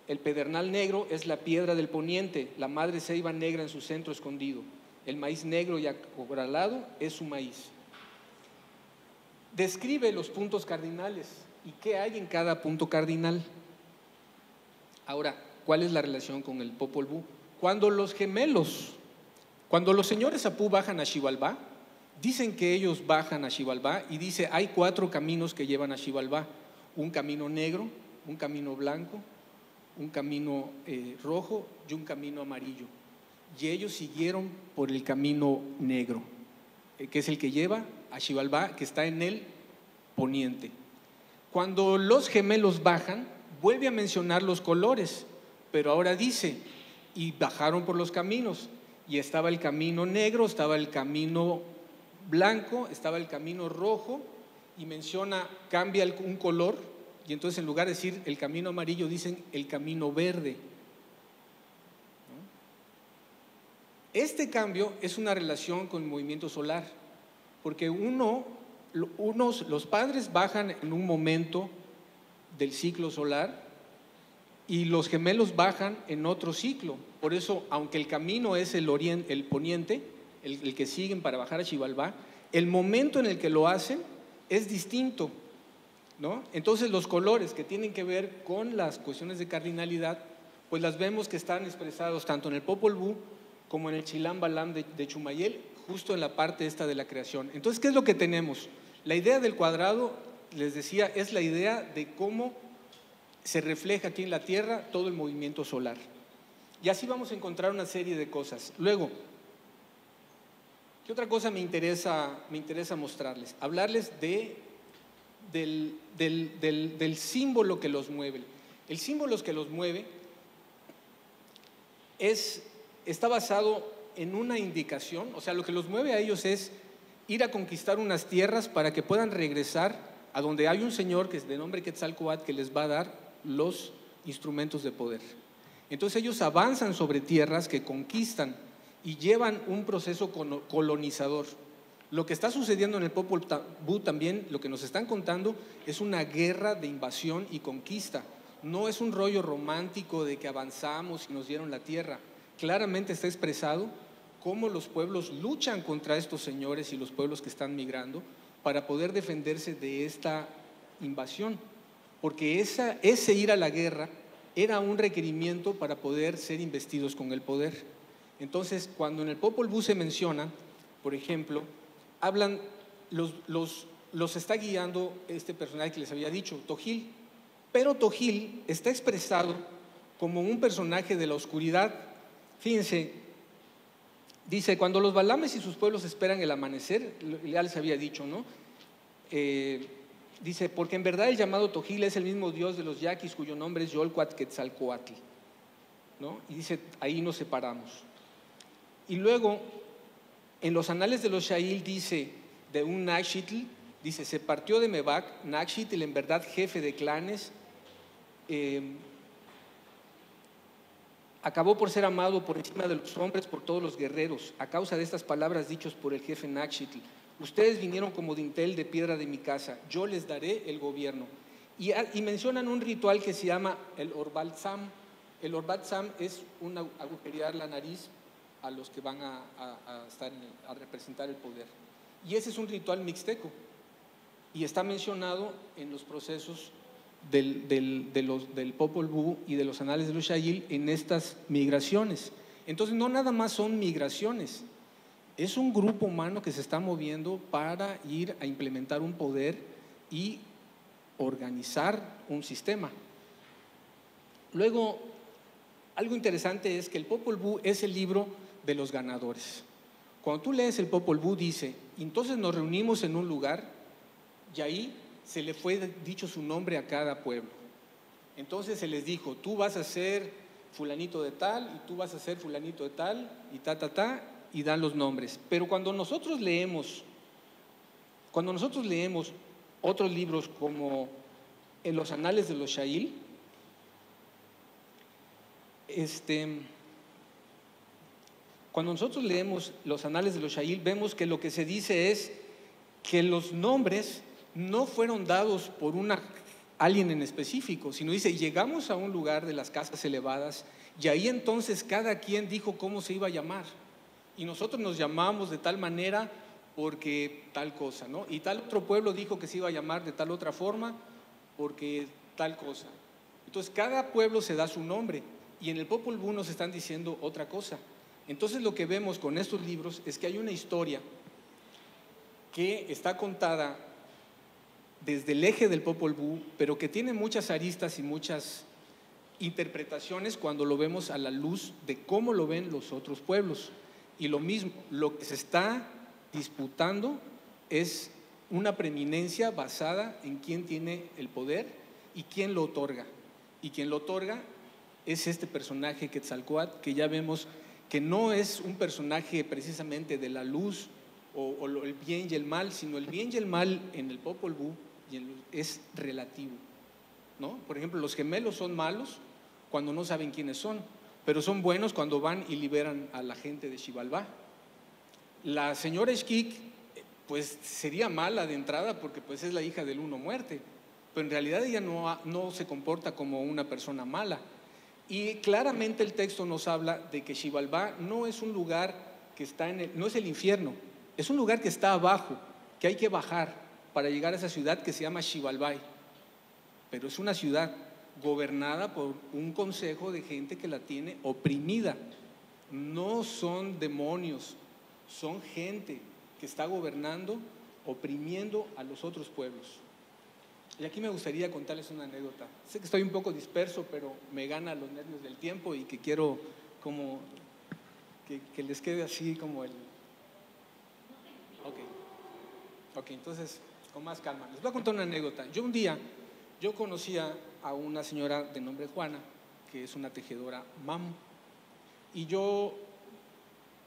El pedernal negro es la piedra del poniente, la madre ceiba negra en su centro escondido. El maíz negro y acorralado es su maíz. Describe los puntos cardinales y qué hay en cada punto cardinal. Ahora, ¿cuál es la relación con el Popol Vuh? Cuando los señores Apú bajan a Xibalbá, dicen que ellos bajan a Xibalbá y dice, hay 4 caminos que llevan a Xibalbá, un camino negro, un camino blanco, un camino rojo y un camino amarillo. Y ellos siguieron por el camino negro, que es el que lleva a Xibalbá, que está en el poniente. Cuando los gemelos bajan, vuelve a mencionar los colores, pero ahora dice, y bajaron por los caminos, y estaba el camino negro, estaba el camino blanco, estaba el camino rojo, y menciona, cambia un color, y entonces en lugar de decir el camino amarillo, dicen el camino verde. Este cambio es una relación con el movimiento solar, porque los padres bajan en un momento del ciclo solar y los gemelos bajan en otro ciclo. Por eso, aunque el camino es el poniente, el que siguen para bajar a Xibalbá, el momento en el que lo hacen es distinto, ¿no? Entonces los colores que tienen que ver con las cuestiones de cardinalidad, pues las vemos que están expresados tanto en el Popol Vuh como en el Chilam Balam de Chumayel, justo en la parte esta de la creación. Entonces, ¿qué es lo que tenemos? La idea del cuadrado, les decía, es la idea de cómo se refleja aquí en la Tierra todo el movimiento solar. Y así vamos a encontrar una serie de cosas. Luego, ¿qué otra cosa me interesa mostrarles? Hablarles del símbolo que los mueve. El símbolo que los mueve está basado en una indicación, o sea, lo que los mueve a ellos es ir a conquistar unas tierras para que puedan regresar a donde hay un señor que es de nombre Quetzalcóatl que les va a dar los instrumentos de poder. Entonces ellos avanzan sobre tierras que conquistan y llevan un proceso colonizador. Lo que está sucediendo en el Popol Vuh también, lo que nos están contando, es una guerra de invasión y conquista. No es un rollo romántico de que avanzamos y nos dieron la tierra. Claramente está expresado cómo los pueblos luchan contra estos señores y los pueblos que están migrando para poder defenderse de esta invasión, porque ese ir a la guerra era un requerimiento para poder ser investidos con el poder. Entonces, cuando en el Popol Vuh se menciona, por ejemplo, hablan, los está guiando este personaje que les había dicho, Togil, pero Togil está expresado como un personaje de la oscuridad. Fíjense, dice, cuando los balames y sus pueblos esperan el amanecer, ya les había dicho, ¿no? Dice, porque en verdad el llamado Togil es el mismo dios de los yaquis cuyo nombre es Yolcuat Quetzalcóatl, ¿no? Y dice, ahí nos separamos. Y luego, en los anales de los Xail dice, de un Naxitl, dice, se partió de Mebac, Naxitl en verdad jefe de clanes, acabó por ser amado por encima de los hombres, por todos los guerreros, a causa de estas palabras dichos por el jefe Naxitl. Ustedes vinieron como dintel de piedra de mi casa, yo les daré el gobierno. Y mencionan un ritual que se llama el Orbalsam. El Orbalsam es agujerear la nariz a los que van a representar el poder. Y ese es un ritual mixteco y está mencionado en los procesos del Popol Vuh y de los anales de los Shayil en estas migraciones. Entonces no nada más son migraciones, es un grupo humano que se está moviendo para ir a implementar un poder y organizar un sistema. Luego, algo interesante es que el Popol Vuh es el libro de los ganadores. Cuando tú lees el Popol Vuh dice, entonces nos reunimos en un lugar y ahí se le fue dicho su nombre a cada pueblo. Entonces se les dijo, tú vas a ser fulanito de tal y tú vas a ser fulanito de tal y y dan los nombres. Pero cuando nosotros leemos otros libros como en los anales de los Shayil, cuando nosotros leemos los anales de los Shayil, vemos que lo que se dice es que los nombres no fueron dados por alguien en específico, sino dice, llegamos a un lugar de las casas elevadas y ahí entonces cada quien dijo cómo se iba a llamar. Y nosotros nos llamamos de tal manera porque tal cosa, ¿no? Y tal otro pueblo dijo que se iba a llamar de tal otra forma porque tal cosa. Entonces cada pueblo se da su nombre y en el Popol Vuh nos están diciendo otra cosa. Entonces lo que vemos con estos libros es que hay una historia que está contada desde el eje del Popol Vuh, pero que tiene muchas aristas y muchas interpretaciones cuando lo vemos a la luz de cómo lo ven los otros pueblos. Y lo mismo, lo que se está disputando es una preeminencia basada en quién tiene el poder y quién lo otorga. Y quien lo otorga es este personaje Quetzalcóatl, que ya vemos que no es un personaje precisamente de la luz o el bien y el mal, sino el bien y el mal en el Popol Vuh es relativo, ¿no? Por ejemplo, los gemelos son malos cuando no saben quiénes son, pero son buenos cuando van y liberan a la gente de Xibalbá. La señora Xquic, pues sería mala de entrada porque pues es la hija del Uno Muerte, pero en realidad ella no se comporta como una persona mala. Y claramente el texto nos habla de que Xibalbá no es un lugar que está no es el infierno, es un lugar que está abajo, que hay que bajar para llegar a esa ciudad que se llama Xibalbay, pero es una ciudad gobernada por un consejo de gente que la tiene oprimida. No son demonios, son gente que está gobernando, oprimiendo a los otros pueblos. Y aquí me gustaría contarles una anécdota. Sé que estoy un poco disperso, pero me gana los nervios del tiempo y que quiero como que les quede así como el... Ok, entonces con más calma. Les voy a contar una anécdota. Un día yo conocía a una señora de nombre Juana, que es una tejedora mam, y yo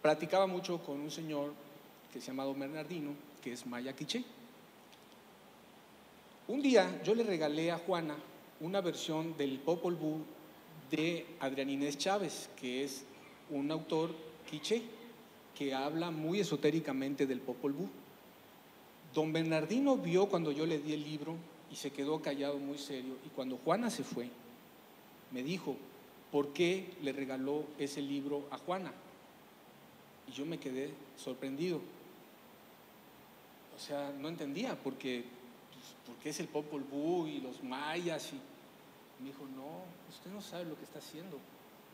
platicaba mucho con un señor que se llama Don Bernardino, que es maya quiché. Un día yo le regalé a Juana una versión del Popol Vuh de Adrián Inés Chávez, que es un autor quiché que habla muy esotéricamente del Popol Vuh. Don Bernardino vio cuando yo le di el libro y se quedó callado muy serio, y cuando Juana se fue me dijo, ¿por qué le regaló ese libro a Juana? Y yo me quedé sorprendido. O sea, no entendía porque es el Popol Vuh y los mayas. Y me dijo, no, usted no sabe lo que está haciendo.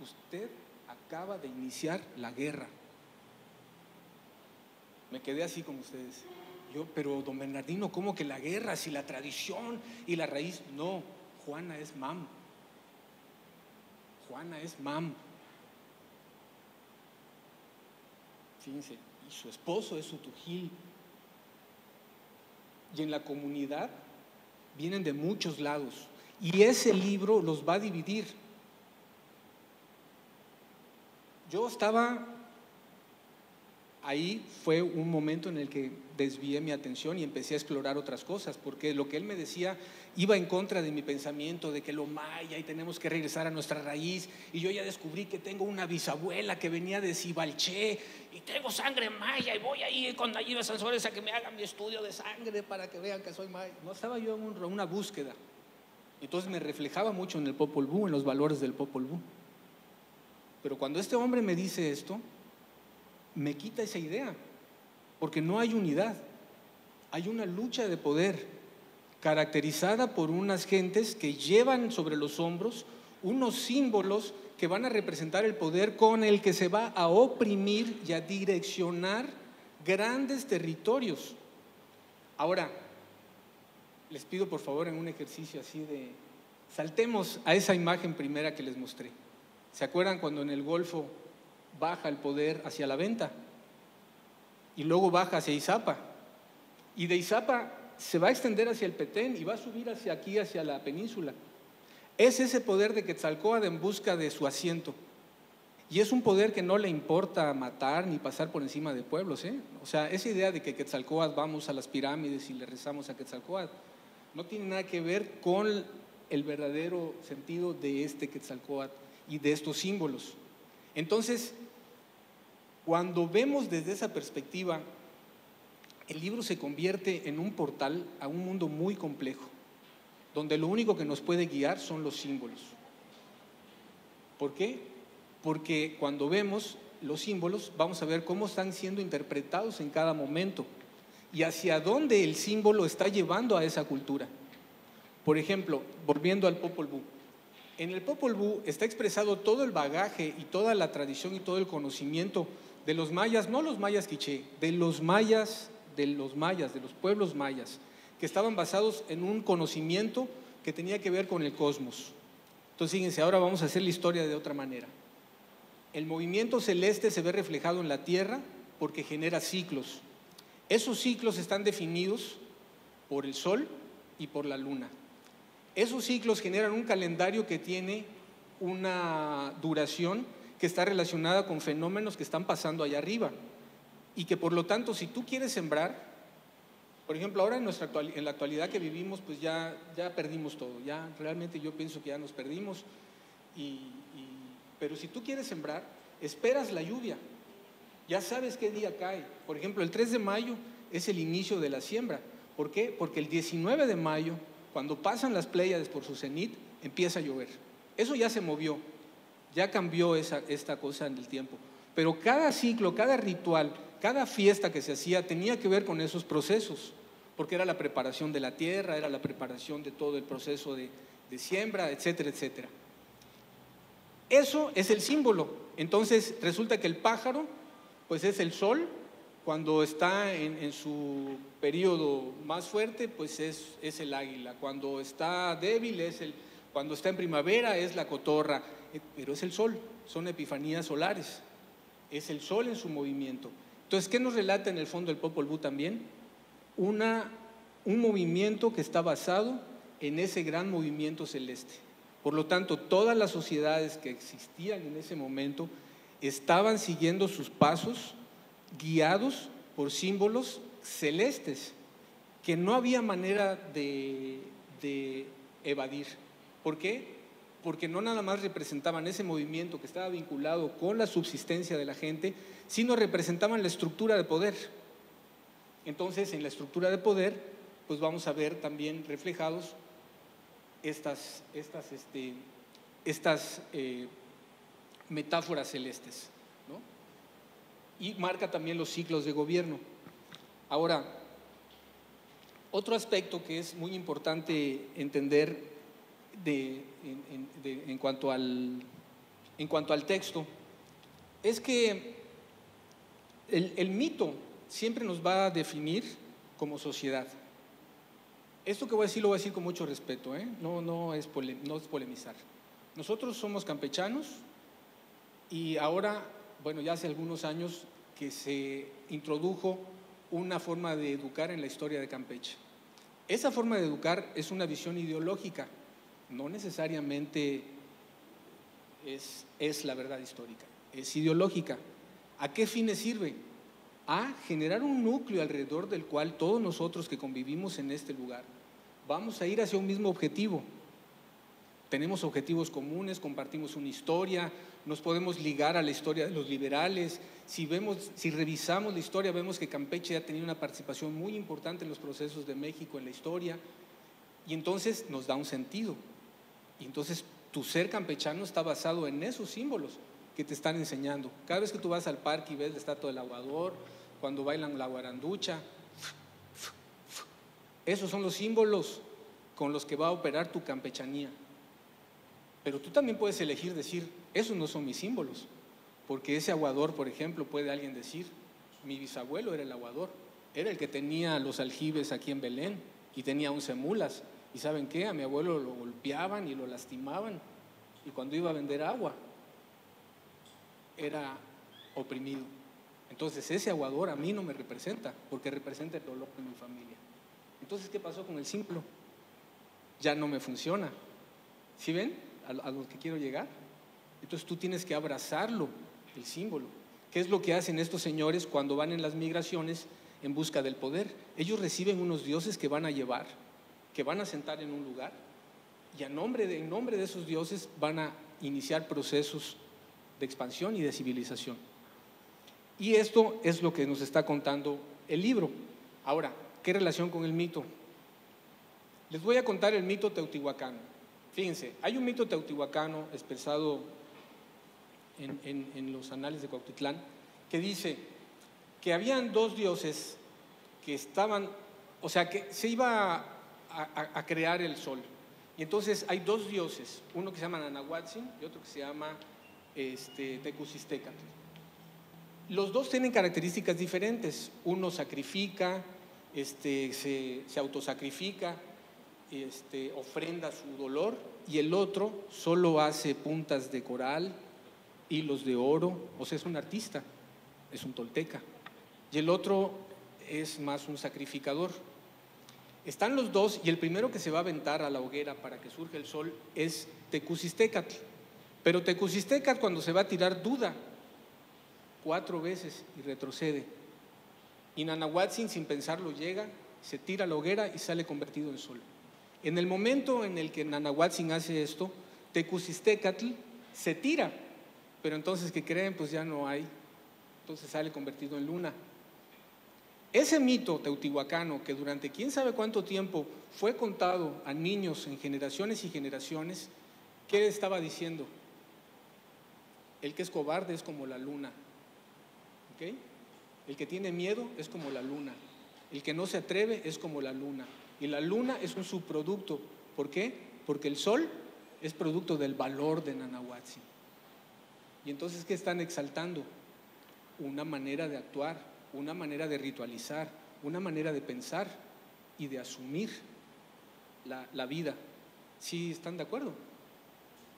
Usted acaba de iniciar la guerra. Me quedé así como ustedes. Yo, pero don Bernardino, ¿cómo que la guerra? Si la tradición y la raíz. No, Juana es mam. Juana es mam. Fíjense, y su esposo es Utujil. Y en la comunidad vienen de muchos lados. Y ese libro los va a dividir. Yo estaba ahí, fue un momento en el que desvié mi atención y empecé a explorar otras cosas, porque lo que él me decía iba en contra de mi pensamiento de que lo maya y tenemos que regresar a nuestra raíz. Y yo ya descubrí que tengo una bisabuela que venía de Cibalché y tengo sangre maya y voy ahí con Nayib Sansores a que me hagan mi estudio de sangre para que vean que soy maya. No, estaba yo en una búsqueda. Entonces me reflejaba mucho en el Popol Vuh, en los valores del Popol Vuh. Pero cuando este hombre me dice esto, me quita esa idea, porque no hay unidad, hay una lucha de poder. caracterizada por unas gentes que llevan sobre los hombros unos símbolos que van a representar el poder con el que se va a oprimir y a direccionar grandes territorios. Ahora, les pido por favor en un ejercicio así de, saltemos a esa imagen primera que les mostré. ¿Se acuerdan cuando en el Golfo baja el poder hacia la venta? Y luego baja hacia Izapa. Y de Izapa se va a extender hacia el Petén y va a subir hacia aquí, hacia la península. Es ese poder de Quetzalcóatl en busca de su asiento. Y es un poder que no le importa matar ni pasar por encima de pueblos, ¿eh? O sea, esa idea de que Quetzalcóatl, vamos a las pirámides y le rezamos a Quetzalcóatl, no tiene nada que ver con el verdadero sentido de este Quetzalcóatl y de estos símbolos. Entonces, cuando vemos desde esa perspectiva, el libro se convierte en un portal a un mundo muy complejo, donde lo único que nos puede guiar son los símbolos. ¿Por qué? Porque cuando vemos los símbolos, vamos a ver cómo están siendo interpretados en cada momento y hacia dónde el símbolo está llevando a esa cultura. Por ejemplo, volviendo al Popol Vuh. En el Popol Vuh está expresado todo el bagaje y toda la tradición y todo el conocimiento de los mayas, no los mayas quiché, de los pueblos mayas, que estaban basados en un conocimiento que tenía que ver con el cosmos. Entonces, fíjense, ahora vamos a hacer la historia de otra manera. El movimiento celeste se ve reflejado en la Tierra porque genera ciclos. Esos ciclos están definidos por el Sol y por la Luna. Esos ciclos generan un calendario que tiene una duración que está relacionada con fenómenos que están pasando allá arriba y que por lo tanto, si tú quieres sembrar, por ejemplo, ahora en la actualidad que vivimos, pues ya perdimos todo, ya realmente yo pienso que ya nos perdimos, pero si tú quieres sembrar, esperas la lluvia, ya sabes qué día cae. Por ejemplo, el 3 de mayo es el inicio de la siembra. ¿Por qué? Porque el 19 de mayo, cuando pasan las Pléyades por su cenit, empieza a llover. Eso ya se movió, ya cambió esta cosa en el tiempo. Pero cada ciclo, cada ritual, cada fiesta que se hacía tenía que ver con esos procesos, porque era la preparación de la tierra, era la preparación de todo el proceso de siembra, etcétera, etcétera. Eso es el símbolo. Entonces resulta que el pájaro, pues es el sol. Cuando está en su periodo más fuerte, pues es el águila. Cuando está débil, cuando está en primavera, es la cotorra. Pero es el sol, son epifanías solares. Es el sol en su movimiento. Entonces, ¿qué nos relata en el fondo el Popol Vuh también? Un movimiento que está basado en ese gran movimiento celeste. Por lo tanto, todas las sociedades que existían en ese momento estaban siguiendo sus pasos guiados por símbolos celestes que no había manera de evadir. ¿Por qué? Porque no nada más representaban ese movimiento que estaba vinculado con la subsistencia de la gente, sino representaban la estructura de poder. Entonces, en la estructura de poder, pues vamos a ver también reflejados estas metáforas celestes, ¿no? Y marca también los ciclos de gobierno. Ahora, otro aspecto que es muy importante entender en cuanto al texto es que el mito siempre nos va a definir como sociedad. Esto que voy a decir lo voy a decir con mucho respeto, ¿eh? No es polemizar. Nosotros somos campechanos y ahora, bueno, ya hace algunos años que se introdujo una forma de educar en la historia de Campeche. Esa forma de educar es una visión ideológica, no necesariamente es la verdad histórica, es ideológica. ¿A qué fines sirve? A generar un núcleo alrededor del cual todos nosotros que convivimos en este lugar vamos a ir hacia un mismo objetivo. Tenemos objetivos comunes, compartimos una historia, nos podemos ligar a la historia de los liberales. Si revisamos la historia, vemos que Campeche ha tenido una participación muy importante en los procesos de México en la historia, y entonces nos da un sentido. Y entonces tu ser campechano está basado en esos símbolos que te están enseñando. Cada vez que tú vas al parque y ves la estatua del aguador, cuando bailan la guaranducha, esos son los símbolos con los que va a operar tu campechanía. Pero tú también puedes elegir decir, esos no son mis símbolos, porque ese aguador, por ejemplo, puede alguien decir, mi bisabuelo era el aguador, era el que tenía los aljibes aquí en Belén y tenía 11 mulas. ¿Y saben qué? A mi abuelo lo golpeaban y lo lastimaban, y cuando iba a vender agua era oprimido. Entonces ese aguador a mí no me representa, porque representa el dolor de mi familia. Entonces, ¿qué pasó con el símbolo? Ya no me funciona. ¿Sí ven a lo que quiero llegar? Entonces tú tienes que abrazarlo, el símbolo. ¿Qué es lo que hacen estos señores cuando van en las migraciones en busca del poder? Ellos reciben unos dioses que van a llevar, que van a sentar en un lugar, y en nombre de esos dioses van a iniciar procesos de expansión y de civilización. Y esto es lo que nos está contando el libro. Ahora, ¿qué relación con el mito? Les voy a contar el mito teotihuacano. Fíjense, hay un mito teotihuacano expresado en los anales de Cuautitlán, que dice que habían dos dioses que estaban, o sea, que se iba a crear el sol. Y entonces hay dos dioses, uno que se llama Nanahuatzin y otro que se llama Tecusistecatl. Los dos tienen características diferentes. Uno sacrifica, se autosacrifica, ofrenda su dolor, y el otro solo hace puntas de coral, hilos de oro, o sea, es un artista, es un tolteca. Y el otro es más un sacrificador. Están los dos, y el primero que se va a aventar a la hoguera para que surja el sol es Tecusistecatl. Pero Tecusistecatl, cuando se va a tirar, duda 4 veces y retrocede. Y Nanahuatzin, sin pensarlo, llega, se tira a la hoguera y sale convertido en sol. En el momento en el que Nanahuatzin hace esto, Tecusistecatl se tira, pero entonces, ¿qué creen? Pues ya no hay, entonces sale convertido en luna. Ese mito teotihuacano, que durante quién sabe cuánto tiempo fue contado a niños en generaciones y generaciones, ¿qué estaba diciendo? El que es cobarde es como la luna, ¿ok? El que tiene miedo es como la luna, el que no se atreve es como la luna, y la luna es un subproducto. ¿Por qué? Porque el sol es producto del valor de Nanahuatzin. Y entonces, ¿qué están exaltando? Una manera de actuar, una manera de ritualizar, una manera de pensar y de asumir la vida. ¿Sí están de acuerdo?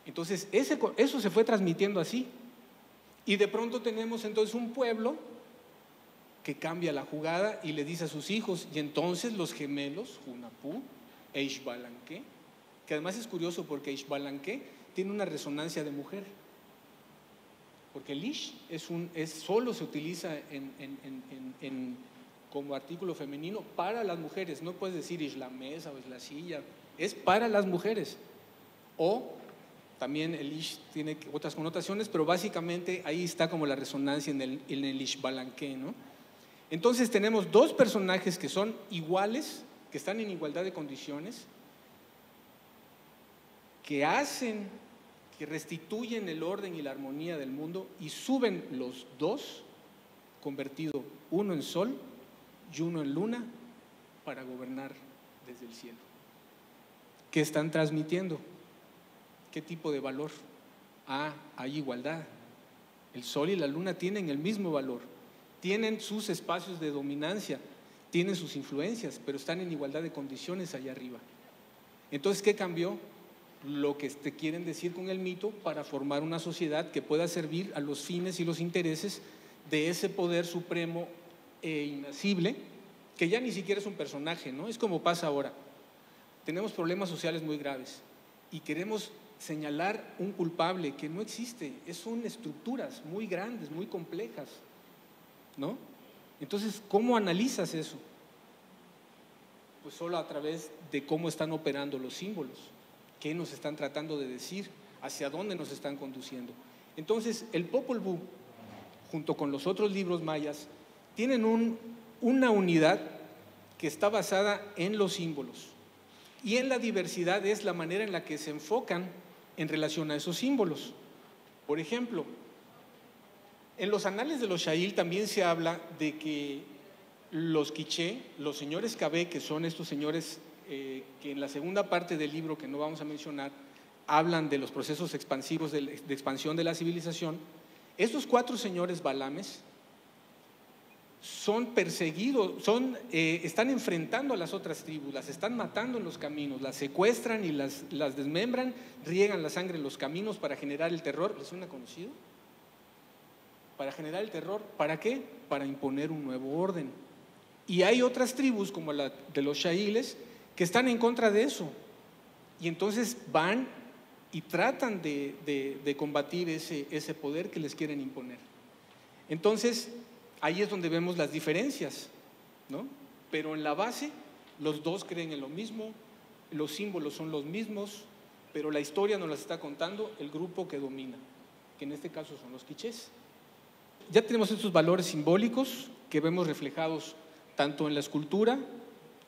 Entonces, eso se fue transmitiendo así. Y de pronto tenemos entonces un pueblo que cambia la jugada y le dice a sus hijos, y entonces los gemelos, Hunahpu e Ixbalanque, que además es curioso porque Ixbalanque tiene una resonancia de mujer, porque el Ish solo se utiliza como artículo femenino para las mujeres. No puedes decir Islamesa o Islacilla, es para las mujeres. O también el Ish tiene otras connotaciones, pero básicamente ahí está como la resonancia en el Ixbalanque, ¿no? Entonces tenemos dos personajes que son iguales, que están en igualdad de condiciones, que restituyen el orden y la armonía del mundo, y suben los dos, convertido uno en sol y uno en luna, para gobernar desde el cielo. ¿Qué están transmitiendo? ¿Qué tipo de valor? Hay igualdad. El sol y la luna tienen el mismo valor, tienen sus espacios de dominancia, tienen sus influencias, pero están en igualdad de condiciones allá arriba. Entonces, ¿qué cambió? Lo que te quieren decir con el mito, para formar una sociedad que pueda servir a los fines y los intereses de ese poder supremo e inasible, que ya ni siquiera es un personaje, ¿no? Es como pasa ahora. Tenemos problemas sociales muy graves y queremos señalar un culpable que no existe. Son estructuras muy grandes, muy complejas, ¿no? Entonces, ¿cómo analizas eso? Pues solo a través de cómo están operando los símbolos, qué nos están tratando de decir, hacia dónde nos están conduciendo. Entonces, el Popol Vuh, junto con los otros libros mayas, tienen una unidad que está basada en los símbolos, y en la diversidad es la manera en la que se enfocan en relación a esos símbolos. Por ejemplo, en los anales de los Xayil también se habla de que los quiché, los señores Cabé, que son estos señores que en la segunda parte del libro, que no vamos a mencionar, hablan de los procesos expansivos de expansión de la civilización. Estos 4 señores Balames son perseguidos, están enfrentando a las otras tribus, las están matando en los caminos, las secuestran y las desmembran, riegan la sangre en los caminos para generar el terror. ¿Les suena conocido? Para generar el terror, ¿para qué? Para imponer un nuevo orden. Y hay otras tribus, como la de los Shailes, que están en contra de eso. Y entonces van y tratan de combatir ese poder que les quieren imponer. Entonces, ahí es donde vemos las diferencias, ¿no? Pero en la base, los dos creen en lo mismo, los símbolos son los mismos, pero la historia nos las está contando el grupo que domina, que en este caso son los quichés. Ya tenemos estos valores simbólicos que vemos reflejados tanto en la escultura,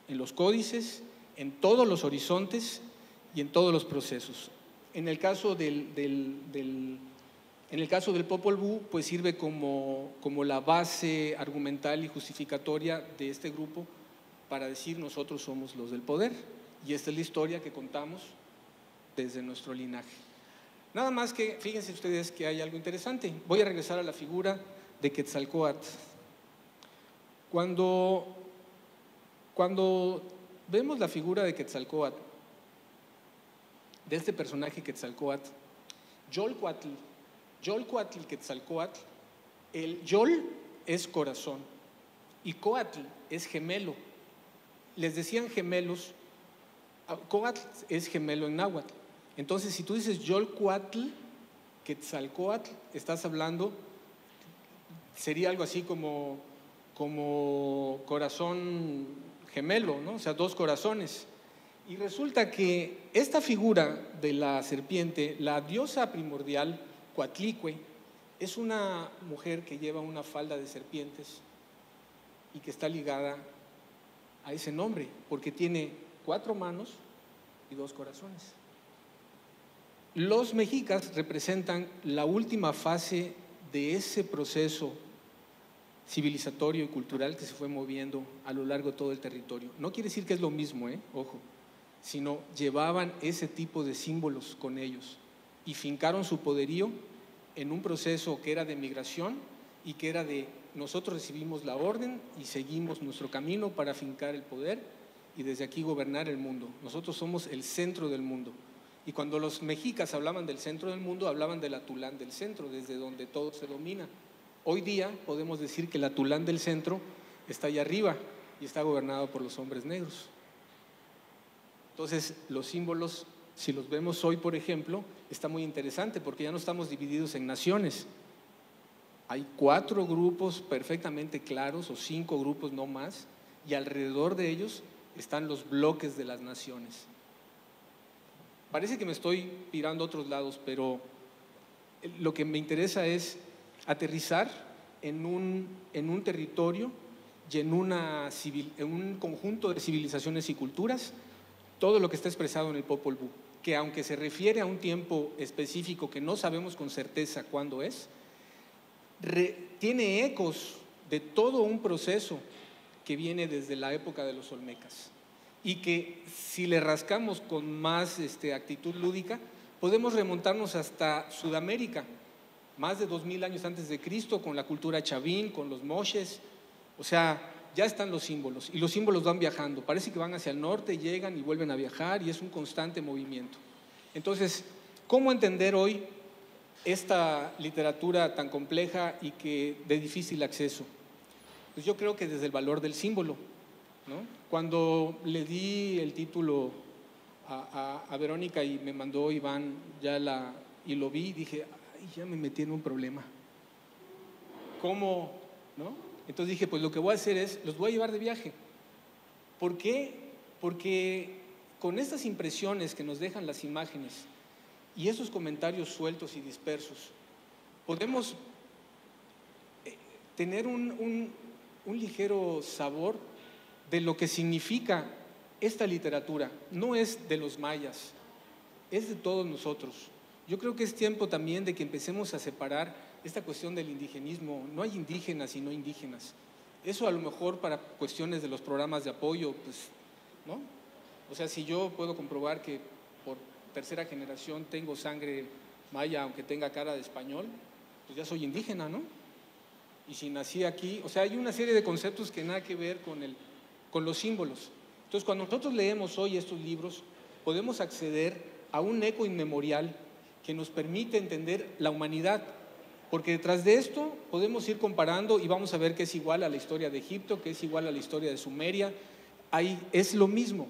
en los códices, en todos los horizontes y en todos los procesos. En el caso del Popol Vuh, pues sirve como la base argumental y justificatoria de este grupo para decir: nosotros somos los del poder, y esta es la historia que contamos desde nuestro linaje. Nada más que, fíjense ustedes que hay algo interesante. Voy a regresar a la figura de Quetzalcóatl. Cuando vemos la figura de Quetzalcóatl, de este personaje Quetzalcóatl, Yolcuatl y Quetzalcóatl, el Yol es corazón y Coatl es gemelo. Les decían gemelos, Coatl es gemelo en náhuatl. Entonces, si tú dices Yolcuatl, Quetzalcóatl, estás hablando, sería algo así como corazón gemelo, ¿no? O sea, 2 corazones. Y resulta que esta figura de la serpiente, la diosa primordial, Coatlicue, es una mujer que lleva una falda de serpientes y que está ligada a ese nombre, porque tiene 4 manos y 2 corazones. Los mexicas representan la última fase de ese proceso civilizatorio y cultural que se fue moviendo a lo largo de todo el territorio. No quiere decir que es lo mismo, ojo, sino llevaban ese tipo de símbolos con ellos y fincaron su poderío en un proceso que era de migración y que era de: nosotros recibimos la orden y seguimos nuestro camino para fincar el poder y desde aquí gobernar el mundo. Nosotros somos el centro del mundo. Y cuando los mexicas hablaban del centro del mundo, hablaban del Atulán del centro, desde donde todo se domina. Hoy día podemos decir que el Atulán del centro está allá arriba y está gobernado por los hombres negros. Entonces, los símbolos, si los vemos hoy, por ejemplo, está muy interesante porque ya no estamos divididos en naciones. Hay 4 grupos perfectamente claros, o 5 grupos no más, y alrededor de ellos están los bloques de las naciones. Parece que me estoy pirando a otros lados, pero lo que me interesa es aterrizar en un territorio y en un conjunto de civilizaciones y culturas todo lo que está expresado en el Popol Vuh, que aunque se refiere a un tiempo específico que no sabemos con certeza cuándo es, tiene ecos de todo un proceso que viene desde la época de los olmecas y que, si le rascamos con más actitud lúdica, podemos remontarnos hasta Sudamérica, más de 2000 años antes de Cristo, con la cultura chavín, con los moches. O sea, ya están los símbolos y los símbolos van viajando. Parece que van hacia el norte, llegan y vuelven a viajar y es un constante movimiento. Entonces, ¿cómo entender hoy esta literatura tan compleja y que de difícil acceso? Pues yo creo que desde el valor del símbolo, ¿no? Cuando le di el título a Verónica y me mandó Iván y lo vi, dije: ay, ya me metí en un problema. ¿Cómo? ¿No? Entonces dije: pues lo que voy a hacer es, los voy a llevar de viaje. ¿Por qué? Porque con estas impresiones que nos dejan las imágenes y esos comentarios sueltos y dispersos, podemos tener un ligero sabor de lo que significa esta literatura. No es de los mayas, es de todos nosotros. Yo creo que es tiempo también de que empecemos a separar esta cuestión del indigenismo. No hay indígenas y no indígenas. Eso a lo mejor para cuestiones de los programas de apoyo, pues, ¿no? O sea, si yo puedo comprobar que por tercera generación tengo sangre maya, aunque tenga cara de español, pues ya soy indígena, ¿no? Y si nací aquí, o sea, hay una serie de conceptos que nada que ver con los símbolos. Entonces, cuando nosotros leemos hoy estos libros, podemos acceder a un eco inmemorial que nos permite entender la humanidad, porque detrás de esto podemos ir comparando y vamos a ver que es igual a la historia de Egipto, que es igual a la historia de Sumeria. Ahí es lo mismo.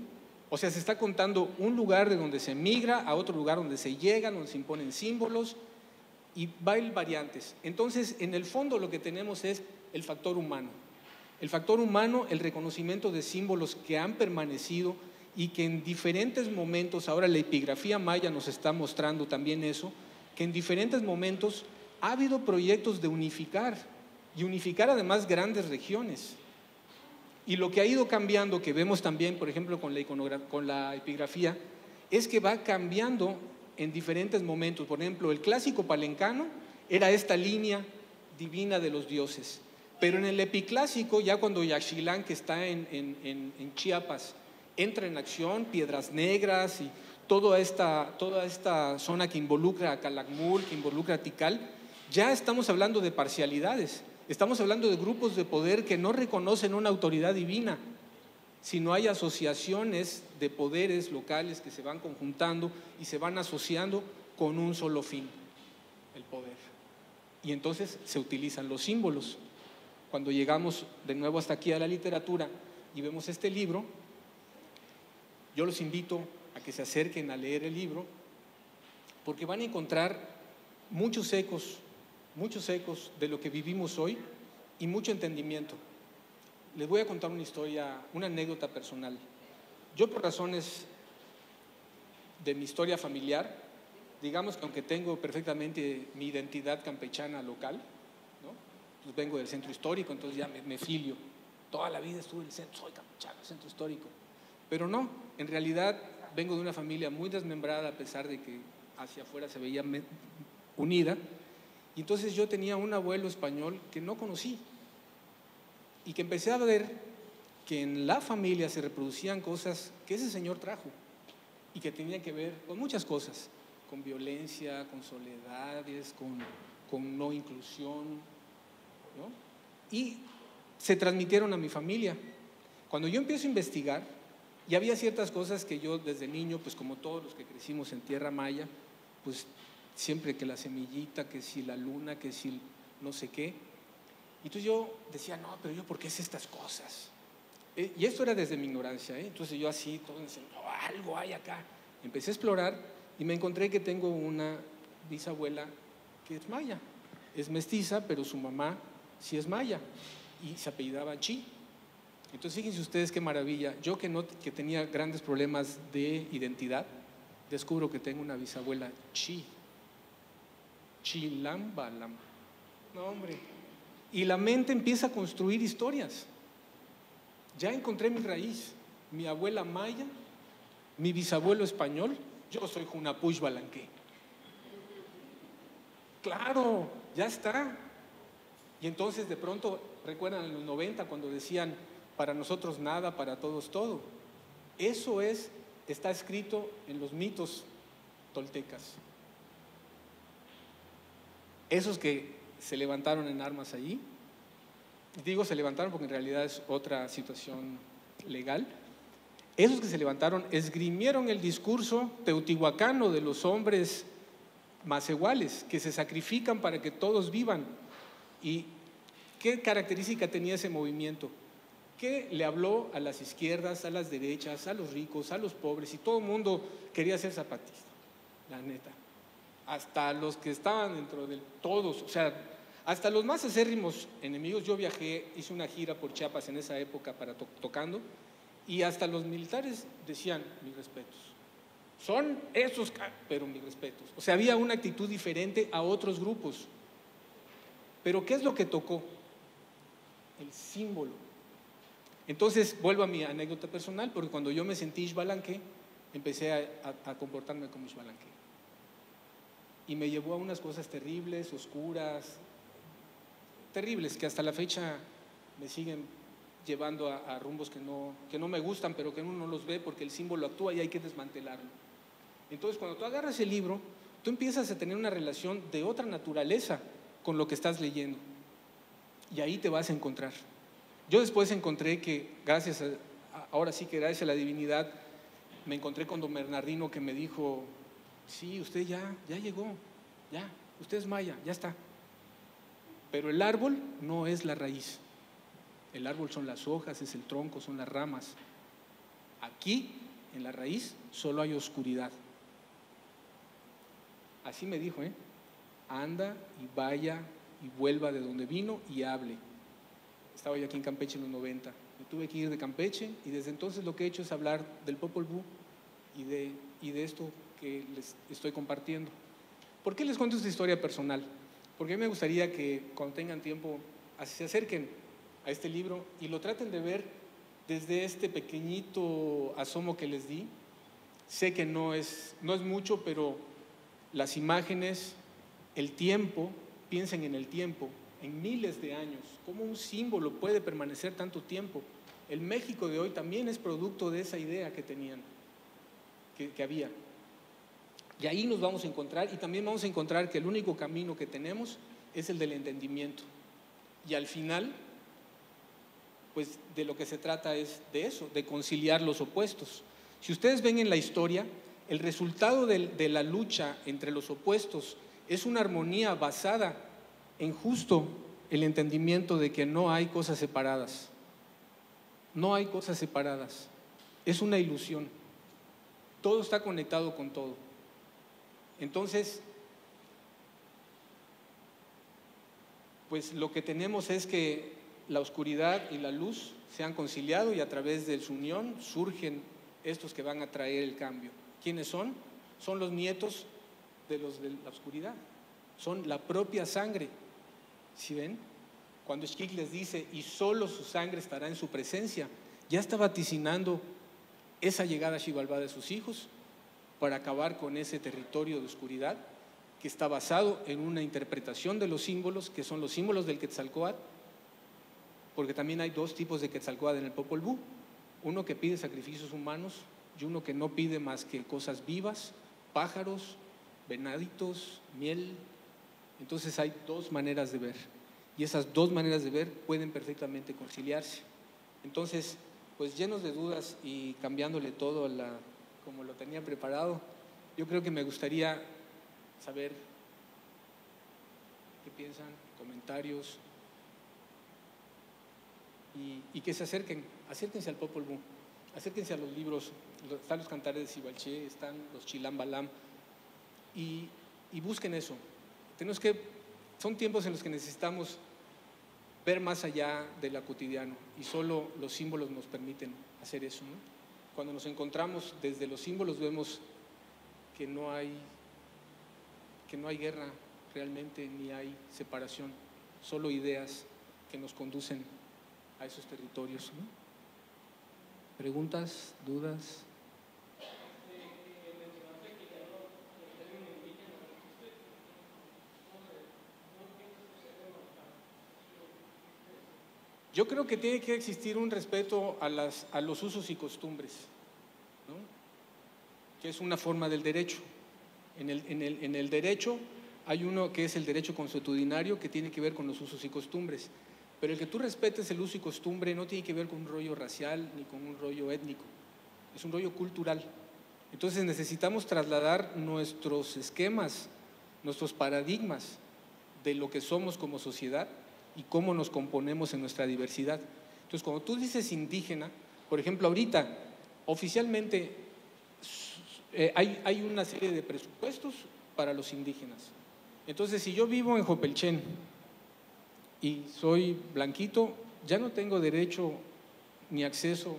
O sea, se está contando un lugar de donde se migra a otro lugar donde se llega, donde se imponen símbolos y va a ir variantes. Entonces, en el fondo lo que tenemos es el factor humano. El factor humano, el reconocimiento de símbolos que han permanecido y que en diferentes momentos, ahora la epigrafía maya nos está mostrando también eso, que en diferentes momentos ha habido proyectos de unificar y unificar además grandes regiones. Y lo que ha ido cambiando, que vemos también, por ejemplo, con la epigrafía, es que va cambiando en diferentes momentos. Por ejemplo, el clásico palencano era esta línea divina de los dioses. Pero en el epiclásico, ya cuando Yaxchilán, que está en Chiapas, entra en acción, Piedras Negras y toda esta zona que involucra a Calakmul, que involucra a Tikal, ya estamos hablando de parcialidades. Estamos hablando de grupos de poder que no reconocen una autoridad divina, sino hay asociaciones de poderes locales que se van conjuntando y se van asociando con un solo fin, el poder. Y entonces se utilizan los símbolos. Cuando llegamos de nuevo hasta aquí a la literatura y vemos este libro, yo los invito a que se acerquen a leer el libro, porque van a encontrar muchos ecos de lo que vivimos hoy y mucho entendimiento. Les voy a contar una historia, una anécdota personal. Yo, por razones de mi historia familiar, digamos que aunque tengo perfectamente mi identidad campechana local, ¿no? Pues vengo del centro histórico, entonces ya me filio. Toda la vida estuve en el centro, soy campechano, centro histórico. Pero no, en realidad vengo de una familia muy desmembrada, a pesar de que hacia afuera se veía unida. Y entonces yo tenía un abuelo español que no conocí y que empecé a ver que en la familia se reproducían cosas que ese señor trajo y que tenían que ver con muchas cosas, con violencia, con soledades, con no inclusión, ¿no? Y se transmitieron a mi familia. Cuando yo empiezo a investigar, y había ciertas cosas que yo desde niño, pues como todos los que crecimos en tierra maya, pues siempre que la semillita, que si la luna, que si no sé qué. Y entonces yo decía, no, pero yo, ¿por qué sé estas cosas? Y esto era desde mi ignorancia, ¿eh? Entonces yo así, todo diciendo, no, algo hay acá. Empecé a explorar y me encontré que tengo una bisabuela que es maya. Es mestiza, pero su mamá sí es maya y se apellidaba Chi. Entonces fíjense ustedes qué maravilla. Yo que tenía grandes problemas de identidad, descubro que tengo una bisabuela Chi. Chilam Balam. No, hombre. Y la mente empieza a construir historias. Ya encontré mi raíz, mi abuela maya, mi bisabuelo español, yo soy Junapush Balanqué. Claro, ya está. Y entonces de pronto, recuerdan en los 90 cuando decían, para nosotros nada, para todos todo. Eso está escrito en los mitos toltecas. Esos que se levantaron en armas allí, digo se levantaron porque en realidad es otra situación legal, esos que se levantaron esgrimieron el discurso teotihuacano de los hombres macehuales que se sacrifican para que todos vivan. ¿Y qué característica tenía ese movimiento? Que le habló a las izquierdas, a las derechas, a los ricos, a los pobres, y todo el mundo quería ser zapatista, la neta. Hasta los que estaban dentro de todos, o sea, hasta los más acérrimos enemigos. Yo viajé, hice una gira por Chiapas en esa época para tocando, y hasta los militares decían, mis respetos. Son esos, pero mis respetos. O sea, había una actitud diferente a otros grupos. Pero ¿qué es lo que tocó? El símbolo. Entonces, vuelvo a mi anécdota personal, porque cuando yo me sentí Xbalanque, empecé a comportarme como Xbalanque. Y me llevó a unas cosas terribles, oscuras, terribles, que hasta la fecha me siguen llevando a rumbos que no me gustan, pero que uno no los ve porque el símbolo actúa y hay que desmantelarlo. Entonces, cuando tú agarras el libro, tú empiezas a tener una relación de otra naturaleza con lo que estás leyendo. Y ahí te vas a encontrar. Yo después encontré que, ahora sí que gracias a la divinidad, me encontré con don Bernardino que me dijo, sí, usted ya llegó, ya, usted es maya, ya está. Pero el árbol no es la raíz. El árbol son las hojas, es el tronco, son las ramas. Aquí, en la raíz, solo hay oscuridad. Así me dijo, anda y vaya y vuelva de donde vino y hable. Estaba yo aquí en Campeche en los 90. Me tuve que ir de Campeche y desde entonces lo que he hecho es hablar del Popol Vuh y de esto que les estoy compartiendo. ¿Por qué les cuento esta historia personal? Porque a mí me gustaría que cuando tengan tiempo se acerquen a este libro y lo traten de ver desde este pequeñito asomo que les di. Sé que no es mucho, pero las imágenes, el tiempo, piensen en el tiempo, en miles de años, cómo un símbolo puede permanecer tanto tiempo. El México de hoy también es producto de esa idea que tenían, que había. Y ahí nos vamos a encontrar, y también vamos a encontrar que el único camino que tenemos es el del entendimiento. Y al final, pues de lo que se trata es de eso, de conciliar los opuestos. Si ustedes ven en la historia, el resultado de la lucha entre los opuestos es una armonía basada en justo el entendimiento de que no hay cosas separadas. No hay cosas separadas. Es una ilusión. Todo está conectado con todo. Entonces, pues lo que tenemos es que la oscuridad y la luz se han conciliado y a través de su unión surgen estos que van a traer el cambio. ¿Quiénes son? Son los nietos de los de la oscuridad. Son la propia sangre. ¿Sí ven? Cuando Xquic les dice, y solo su sangre estará en su presencia, ya está vaticinando esa llegada a Xibalbá de sus hijos para acabar con ese territorio de oscuridad que está basado en una interpretación de los símbolos, que son los símbolos del Quetzalcóatl, porque también hay dos tipos de Quetzalcóatl en el Popol Vuh, uno que pide sacrificios humanos y uno que no pide más que cosas vivas, pájaros, venaditos, miel. Entonces hay dos maneras de ver y esas dos maneras de ver pueden perfectamente conciliarse. Entonces, pues llenos de dudas y cambiándole todo como lo tenía preparado, yo creo que me gustaría saber qué piensan, comentarios y que se acérquense al Popol Vuh, acérquense a los libros, están los cantares de Xibalché, están los Chilam Balam y busquen eso. Son tiempos en los que necesitamos ver más allá de lo cotidiano y solo los símbolos nos permiten hacer eso, ¿no? Cuando nos encontramos desde los símbolos vemos que no hay guerra realmente, ni hay separación, solo ideas que nos conducen a esos territorios, ¿no? ¿Preguntas? ¿Dudas? Yo creo que tiene que existir un respeto a los usos y costumbres, ¿no? Que es una forma del derecho. En el derecho hay uno que es el derecho consuetudinario, que tiene que ver con los usos y costumbres, pero el que tú respetes el uso y costumbre no tiene que ver con un rollo racial ni con un rollo étnico, es un rollo cultural. Entonces necesitamos trasladar nuestros esquemas, nuestros paradigmas de lo que somos como sociedad y cómo nos componemos en nuestra diversidad. Entonces, cuando tú dices indígena, por ejemplo, ahorita, oficialmente hay una serie de presupuestos para los indígenas. Entonces, si yo vivo en Jopelchen y soy blanquito, ya no tengo derecho ni acceso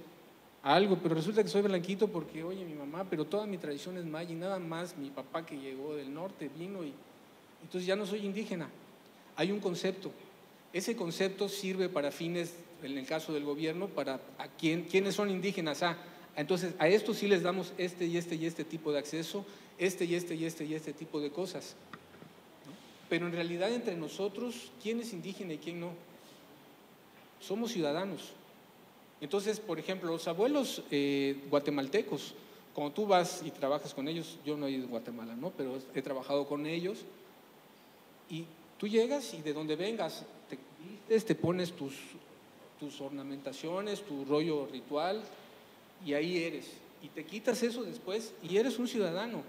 a algo, pero resulta que soy blanquito porque, oye, mi mamá, pero toda mi tradición es maya y nada más mi papá que llegó del norte vino y entonces ya no soy indígena. Hay un concepto. Ese concepto sirve para fines, en el caso del gobierno, para ¿quiénes son indígenas? Entonces a estos sí les damos este y este tipo de acceso, este y este tipo de cosas, ¿no? Pero en realidad entre nosotros, ¿quién es indígena y quién no? Somos ciudadanos. Entonces, por ejemplo, los abuelos guatemaltecos, cuando tú vas y trabajas con ellos, yo no he ido a Guatemala, ¿no? Pero he trabajado con ellos, y tú llegas y de donde vengas, te vistes, te pones tus ornamentaciones, tu rollo ritual, y ahí eres. Y te quitas eso después y eres un ciudadano.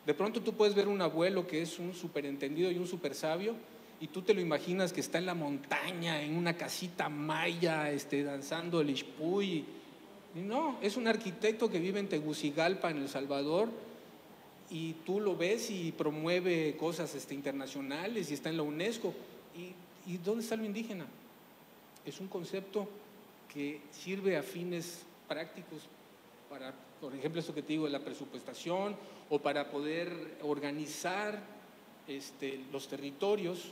De pronto tú puedes ver un abuelo que es un superentendido y un super sabio, y tú te lo imaginas que está en la montaña, en una casita maya, danzando el Ixpuy. Y no, es un arquitecto que vive en Tegucigalpa, en El Salvador, y tú lo ves y promueve cosas internacionales y está en la UNESCO. ¿Y dónde está lo indígena? Es un concepto que sirve a fines prácticos para, por ejemplo, esto que te digo, la presupuestación, o para poder organizar los territorios,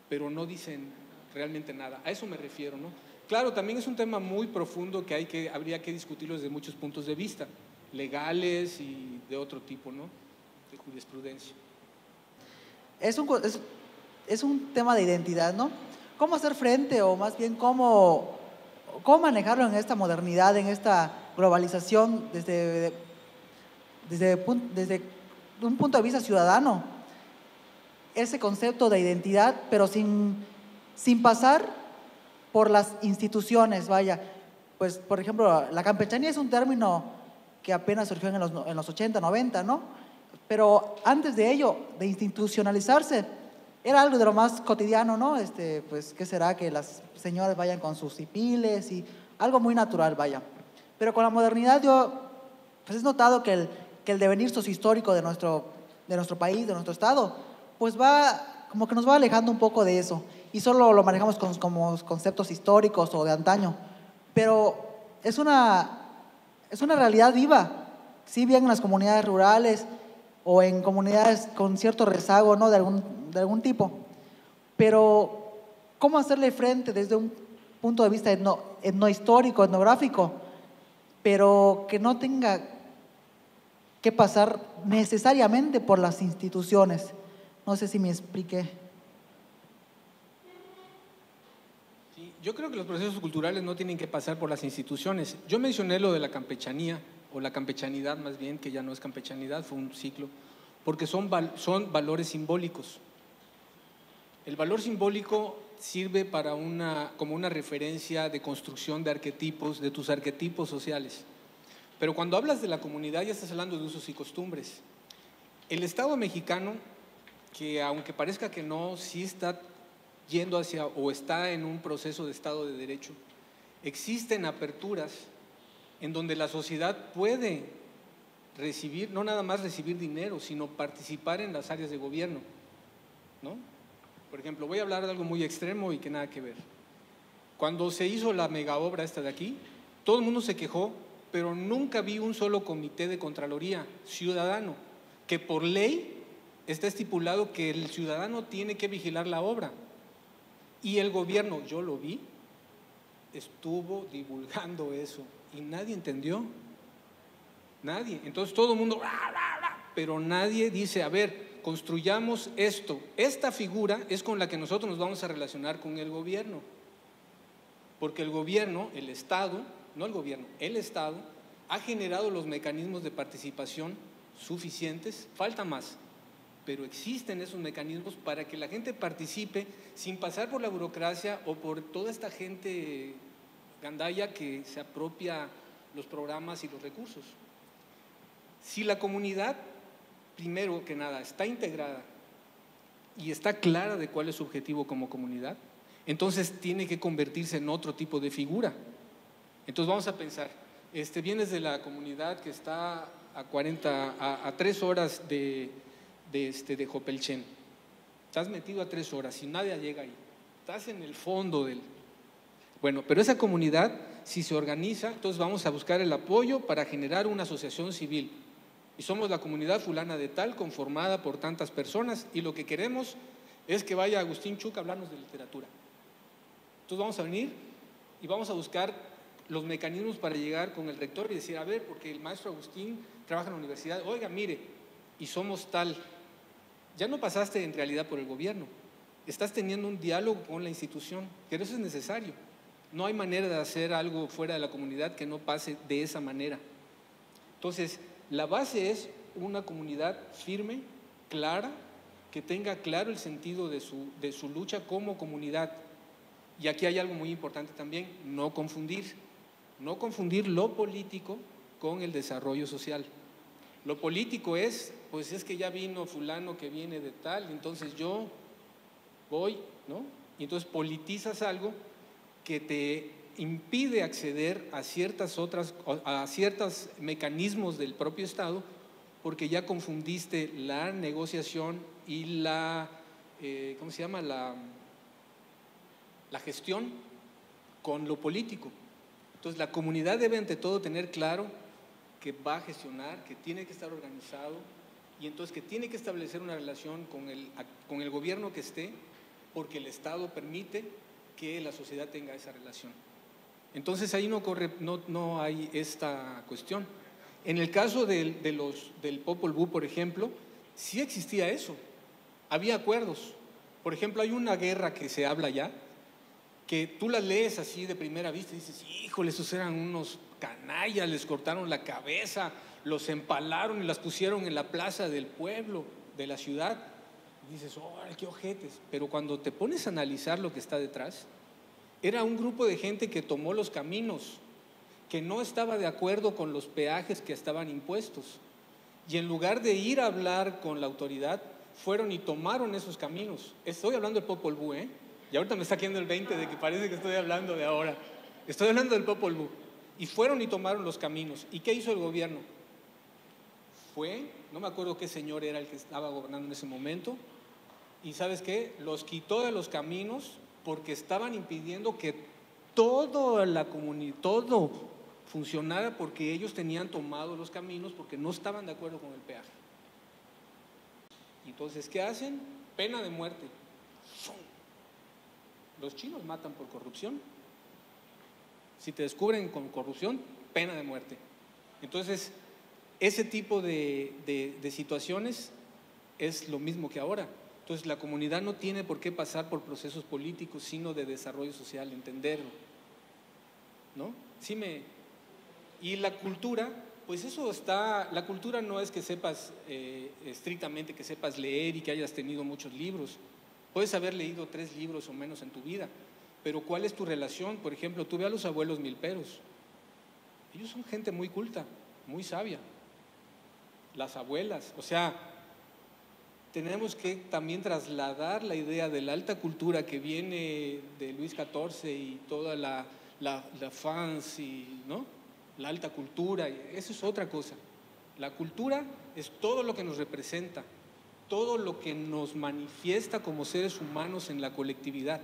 pero no dicen realmente nada. A eso me refiero, ¿no? Claro, también es un tema muy profundo que habría que discutirlo desde muchos puntos de vista, legales y de otro tipo, ¿no? De jurisprudencia. Es un tema de identidad, ¿no? ¿Cómo hacer frente, o más bien cómo manejarlo en esta modernidad, en esta globalización desde un punto de vista ciudadano? Ese concepto de identidad, pero sin pasar por las instituciones, vaya. Pues, por ejemplo, la campechanía es un término que apenas surgió en los 80, 90, ¿no? Pero antes de ello, de institucionalizarse, era algo de lo más cotidiano, ¿no? Pues, ¿qué será? Que las señoras vayan con sus hipiles y algo muy natural, vaya. Pero con la modernidad yo, pues, he notado que el devenir sociohistórico de nuestro país, de nuestro estado, pues como que nos va alejando un poco de eso, y solo lo manejamos como conceptos históricos o de antaño, pero es una realidad viva, si bien en las comunidades rurales o en comunidades con cierto rezago, ¿no? de algún tipo, pero ¿cómo hacerle frente desde un punto de vista etnohistórico, etnográfico, pero que no tenga que pasar necesariamente por las instituciones? No sé si me expliqué. Sí, yo creo que los procesos culturales no tienen que pasar por las instituciones. Yo mencioné lo de la campechanía, o la campechanidad más bien, que ya no es campechanidad, fue un ciclo, porque son valores simbólicos. El valor simbólico sirve como una referencia de construcción de arquetipos, de tus arquetipos sociales. Pero cuando hablas de la comunidad ya estás hablando de usos y costumbres. El Estado mexicano, que aunque parezca que no, sí está yendo hacia, o está en un proceso de Estado de Derecho, existen aperturas en donde la sociedad puede recibir, no nada más recibir dinero, sino participar en las áreas de gobierno, ¿no? Por ejemplo, voy a hablar de algo muy extremo y que nada que ver. Cuando se hizo la mega obra esta de aquí, todo el mundo se quejó, pero nunca vi un solo comité de Contraloría ciudadano, que por ley está estipulado que el ciudadano tiene que vigilar la obra. Y el gobierno, yo lo vi, estuvo divulgando eso y nadie entendió. Nadie. Entonces todo el mundo, pero nadie dice, a ver, construyamos esto. Esta figura es con la que nosotros nos vamos a relacionar con el gobierno. Porque el gobierno, el Estado, no el gobierno, el Estado ha generado los mecanismos de participación suficientes, falta más, pero existen esos mecanismos para que la gente participe sin pasar por la burocracia o por toda esta gente gandalla que se apropia los programas y los recursos. Si la comunidad, primero que nada, está integrada y está clara de cuál es su objetivo como comunidad, entonces tiene que convertirse en otro tipo de figura. Entonces vamos a pensar, vienes de la comunidad que está a 3 horas de Jopelchen. Estás metido a 3 horas y nadie llega ahí. Estás en el fondo del… Bueno, pero esa comunidad, si se organiza, entonces vamos a buscar el apoyo para generar una asociación civil. Y somos la comunidad fulana de tal, conformada por tantas personas, y lo que queremos es que vaya Agustín Chuck a hablarnos de literatura. Entonces vamos a venir y vamos a buscar los mecanismos para llegar con el rector y decir, a ver, porque el maestro Agustín trabaja en la universidad, oiga, mire, y somos tal. Ya no pasaste en realidad por el gobierno, estás teniendo un diálogo con la institución, que eso es necesario. No hay manera de hacer algo fuera de la comunidad que no pase de esa manera. Entonces, la base es una comunidad firme, clara, que tenga claro el sentido de su lucha como comunidad. Y aquí hay algo muy importante también, no confundir lo político con el desarrollo social. Lo político es, pues es que ya vino fulano que viene de tal, entonces yo voy, ¿no? Y entonces politizas algo que te impide acceder a ciertos mecanismos del propio Estado, porque ya confundiste la negociación y la gestión con lo político. Entonces la comunidad debe ante todo tener claro que va a gestionar, que tiene que estar organizado y entonces que tiene que establecer una relación con el gobierno que esté, porque el Estado permite que la sociedad tenga esa relación. Entonces ahí no hay esta cuestión. En el caso del Popol Vuh, por ejemplo, sí existía eso, había acuerdos. Por ejemplo, hay una guerra que se habla ya, que tú las lees así de primera vista y dices, híjole, esos eran unos canallas, les cortaron la cabeza, los empalaron y las pusieron en la plaza del pueblo, de la ciudad. Y dices, oh, qué ojetes. Pero cuando te pones a analizar lo que está detrás, era un grupo de gente que tomó los caminos, que no estaba de acuerdo con los peajes que estaban impuestos. Y en lugar de ir a hablar con la autoridad, fueron y tomaron esos caminos. Estoy hablando del Popol Vuh, ¿eh? Y ahorita me está cayendo el 20 de que parece que estoy hablando de ahora. Estoy hablando del Popol Vuh. Y fueron y tomaron los caminos. ¿Y qué hizo el gobierno? No me acuerdo qué señor era el que estaba gobernando en ese momento, y ¿sabes qué? Los quitó de los caminos porque estaban impidiendo que toda la comunidad, todo funcionara, porque ellos tenían tomado los caminos porque no estaban de acuerdo con el peaje. Entonces, ¿qué hacen? Pena de muerte. Los chinos matan por corrupción. Si te descubren con corrupción, pena de muerte. Entonces, ese tipo de situaciones es lo mismo que ahora. Entonces, la comunidad no tiene por qué pasar por procesos políticos, sino de desarrollo social, entenderlo, ¿no? Y la cultura, pues eso está, la cultura no es que sepas estrictamente que sepas leer y que hayas tenido muchos libros. Puedes haber leído 3 libros o menos en tu vida, pero ¿cuál es tu relación? Por ejemplo, tú ve a los abuelos milperos. Ellos son gente muy culta, muy sabia. Las abuelas, o sea, tenemos que también trasladar la idea de la alta cultura que viene de Luis XIV y toda la fancy, ¿no? La alta cultura, eso es otra cosa. La cultura es todo lo que nos representa, todo lo que nos manifiesta como seres humanos en la colectividad,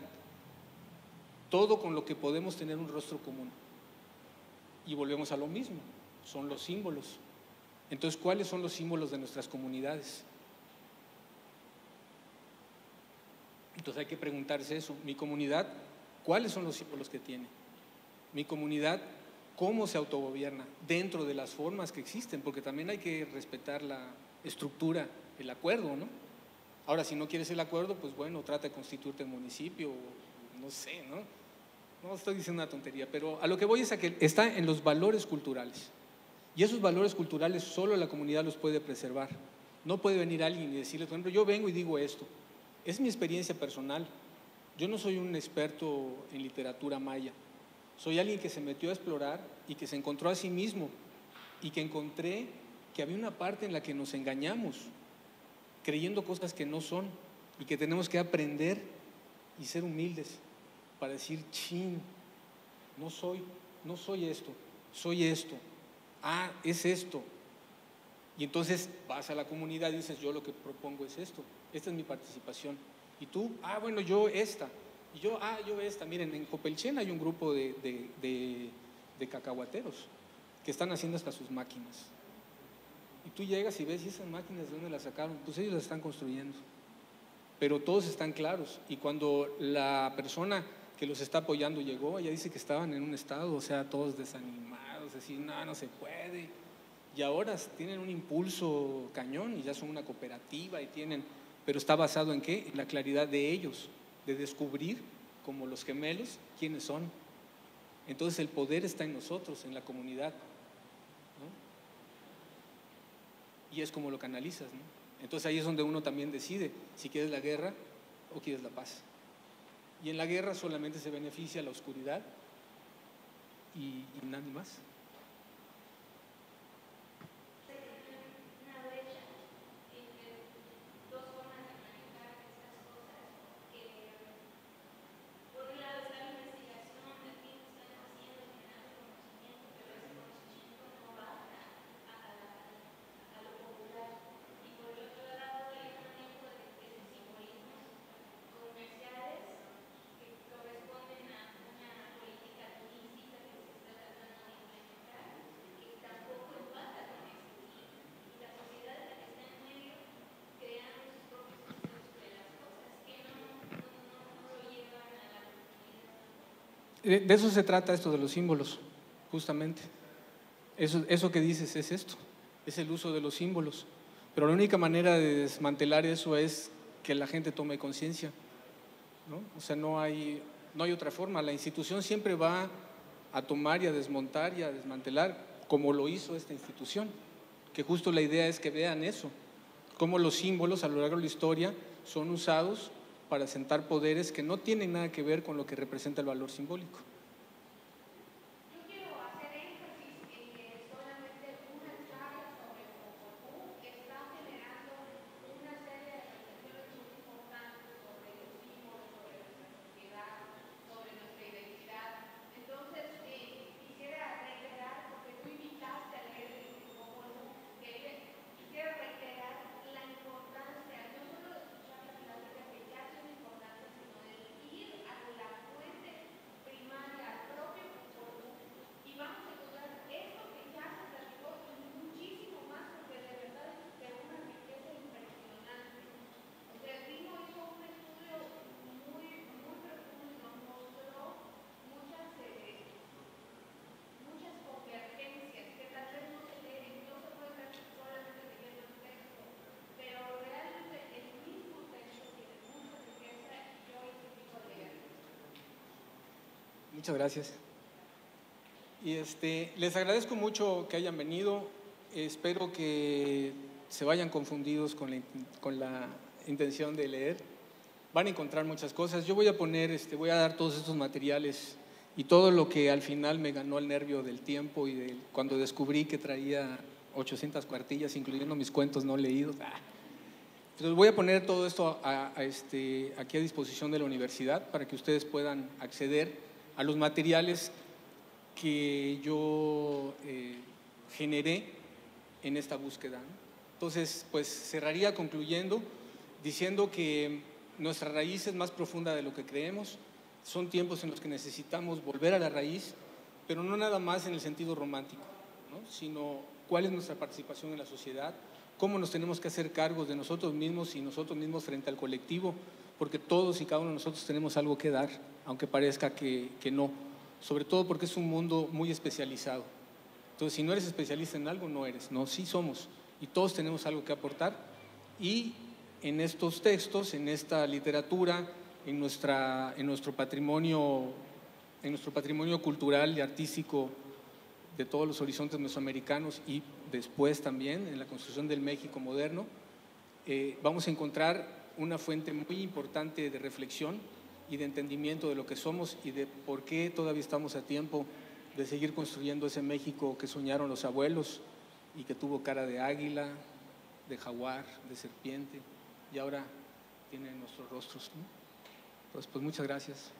todo con lo que podemos tener un rostro común. Y volvemos a lo mismo, son los símbolos. Entonces, ¿cuáles son los símbolos de nuestras comunidades? Entonces hay que preguntarse eso. Mi comunidad, ¿cuáles son los símbolos que tiene? Mi comunidad, ¿cómo se autogobierna? Dentro de las formas que existen, porque también hay que respetar la estructura, el acuerdo, ¿no? Ahora, si no quieres el acuerdo, pues bueno, trata de constituirte en municipio, no sé, ¿no? No estoy diciendo una tontería, pero a lo que voy es a que está en los valores culturales. Y esos valores culturales solo la comunidad los puede preservar. No puede venir alguien y decirle, por ejemplo, yo vengo y digo esto. Es mi experiencia personal. Yo no soy un experto en literatura maya. Soy alguien que se metió a explorar y que se encontró a sí mismo y que encontré que había una parte en la que nos engañamos, creyendo cosas que no son, y que tenemos que aprender y ser humildes para decir, chin, no soy esto, soy esto. Ah, es esto. Y entonces vas a la comunidad y dices, yo lo que propongo es esto, esta es mi participación. Y tú, bueno, yo esta. Y yo esta. Miren, en Copelchen hay un grupo de cacahuateros que están haciendo hasta sus máquinas. Y tú llegas y ves, ¿y esas máquinas de dónde las sacaron? Pues ellos las están construyendo. Pero todos están claros. Y cuando la persona que los está apoyando llegó, ella dice que estaban en un estado, o sea, todos desanimados, así, no se puede. Y ahora tienen un impulso cañón y ya son una cooperativa y pero está basado ¿en qué? En la claridad de ellos, de descubrir, como los gemelos, quiénes son. Entonces el poder está en nosotros, en la comunidad, ¿no? Y es como lo canalizas, ¿no? Entonces ahí es donde uno también decide si quieres la guerra o quieres la paz. Y en la guerra solamente se beneficia la oscuridad y nadie más. De eso se trata esto de los símbolos, justamente. Eso que dices es esto, es el uso de los símbolos. Pero la única manera de desmantelar eso es que la gente tome conciencia, ¿no? O sea, no hay otra forma. La institución siempre va a tomar y a desmontar y a desmantelar, como lo hizo esta institución, que justo la idea es que vean eso, cómo los símbolos a lo largo de la historia son usados para asentar poderes que no tienen nada que ver con lo que representa el valor simbólico. Muchas gracias. Y les agradezco mucho que hayan venido. Espero que se vayan confundidos con la intención de leer. Van a encontrar muchas cosas. Yo voy a poner, voy a dar todos estos materiales y todo lo que al final me ganó el nervio del tiempo y cuando descubrí que traía 800 cuartillas, incluyendo mis cuentos no leídos. Entonces voy a poner todo esto aquí a disposición de la universidad para que ustedes puedan acceder a los materiales que yo generé en esta búsqueda, ¿no? Entonces, pues cerraría concluyendo diciendo que nuestra raíz es más profunda de lo que creemos. Son tiempos en los que necesitamos volver a la raíz, pero no nada más en el sentido romántico, ¿no? Sino cuál es nuestra participación en la sociedad, cómo nos tenemos que hacer cargos de nosotros mismos y nosotros mismos frente al colectivo, porque todos y cada uno de nosotros tenemos algo que dar, aunque parezca que no, sobre todo porque es un mundo muy especializado. Entonces, si no eres especialista en algo, no eres, no, sí somos, y todos tenemos algo que aportar, y en estos textos, en esta literatura, en nuestro patrimonio cultural y artístico de todos los horizontes mesoamericanos y después también en la construcción del México moderno, vamos a encontrar una fuente muy importante de reflexión y de entendimiento de lo que somos y de por qué todavía estamos a tiempo de seguir construyendo ese México que soñaron los abuelos y que tuvo cara de águila, de jaguar, de serpiente y ahora tiene nuestros rostros, ¿no? Entonces, pues muchas gracias.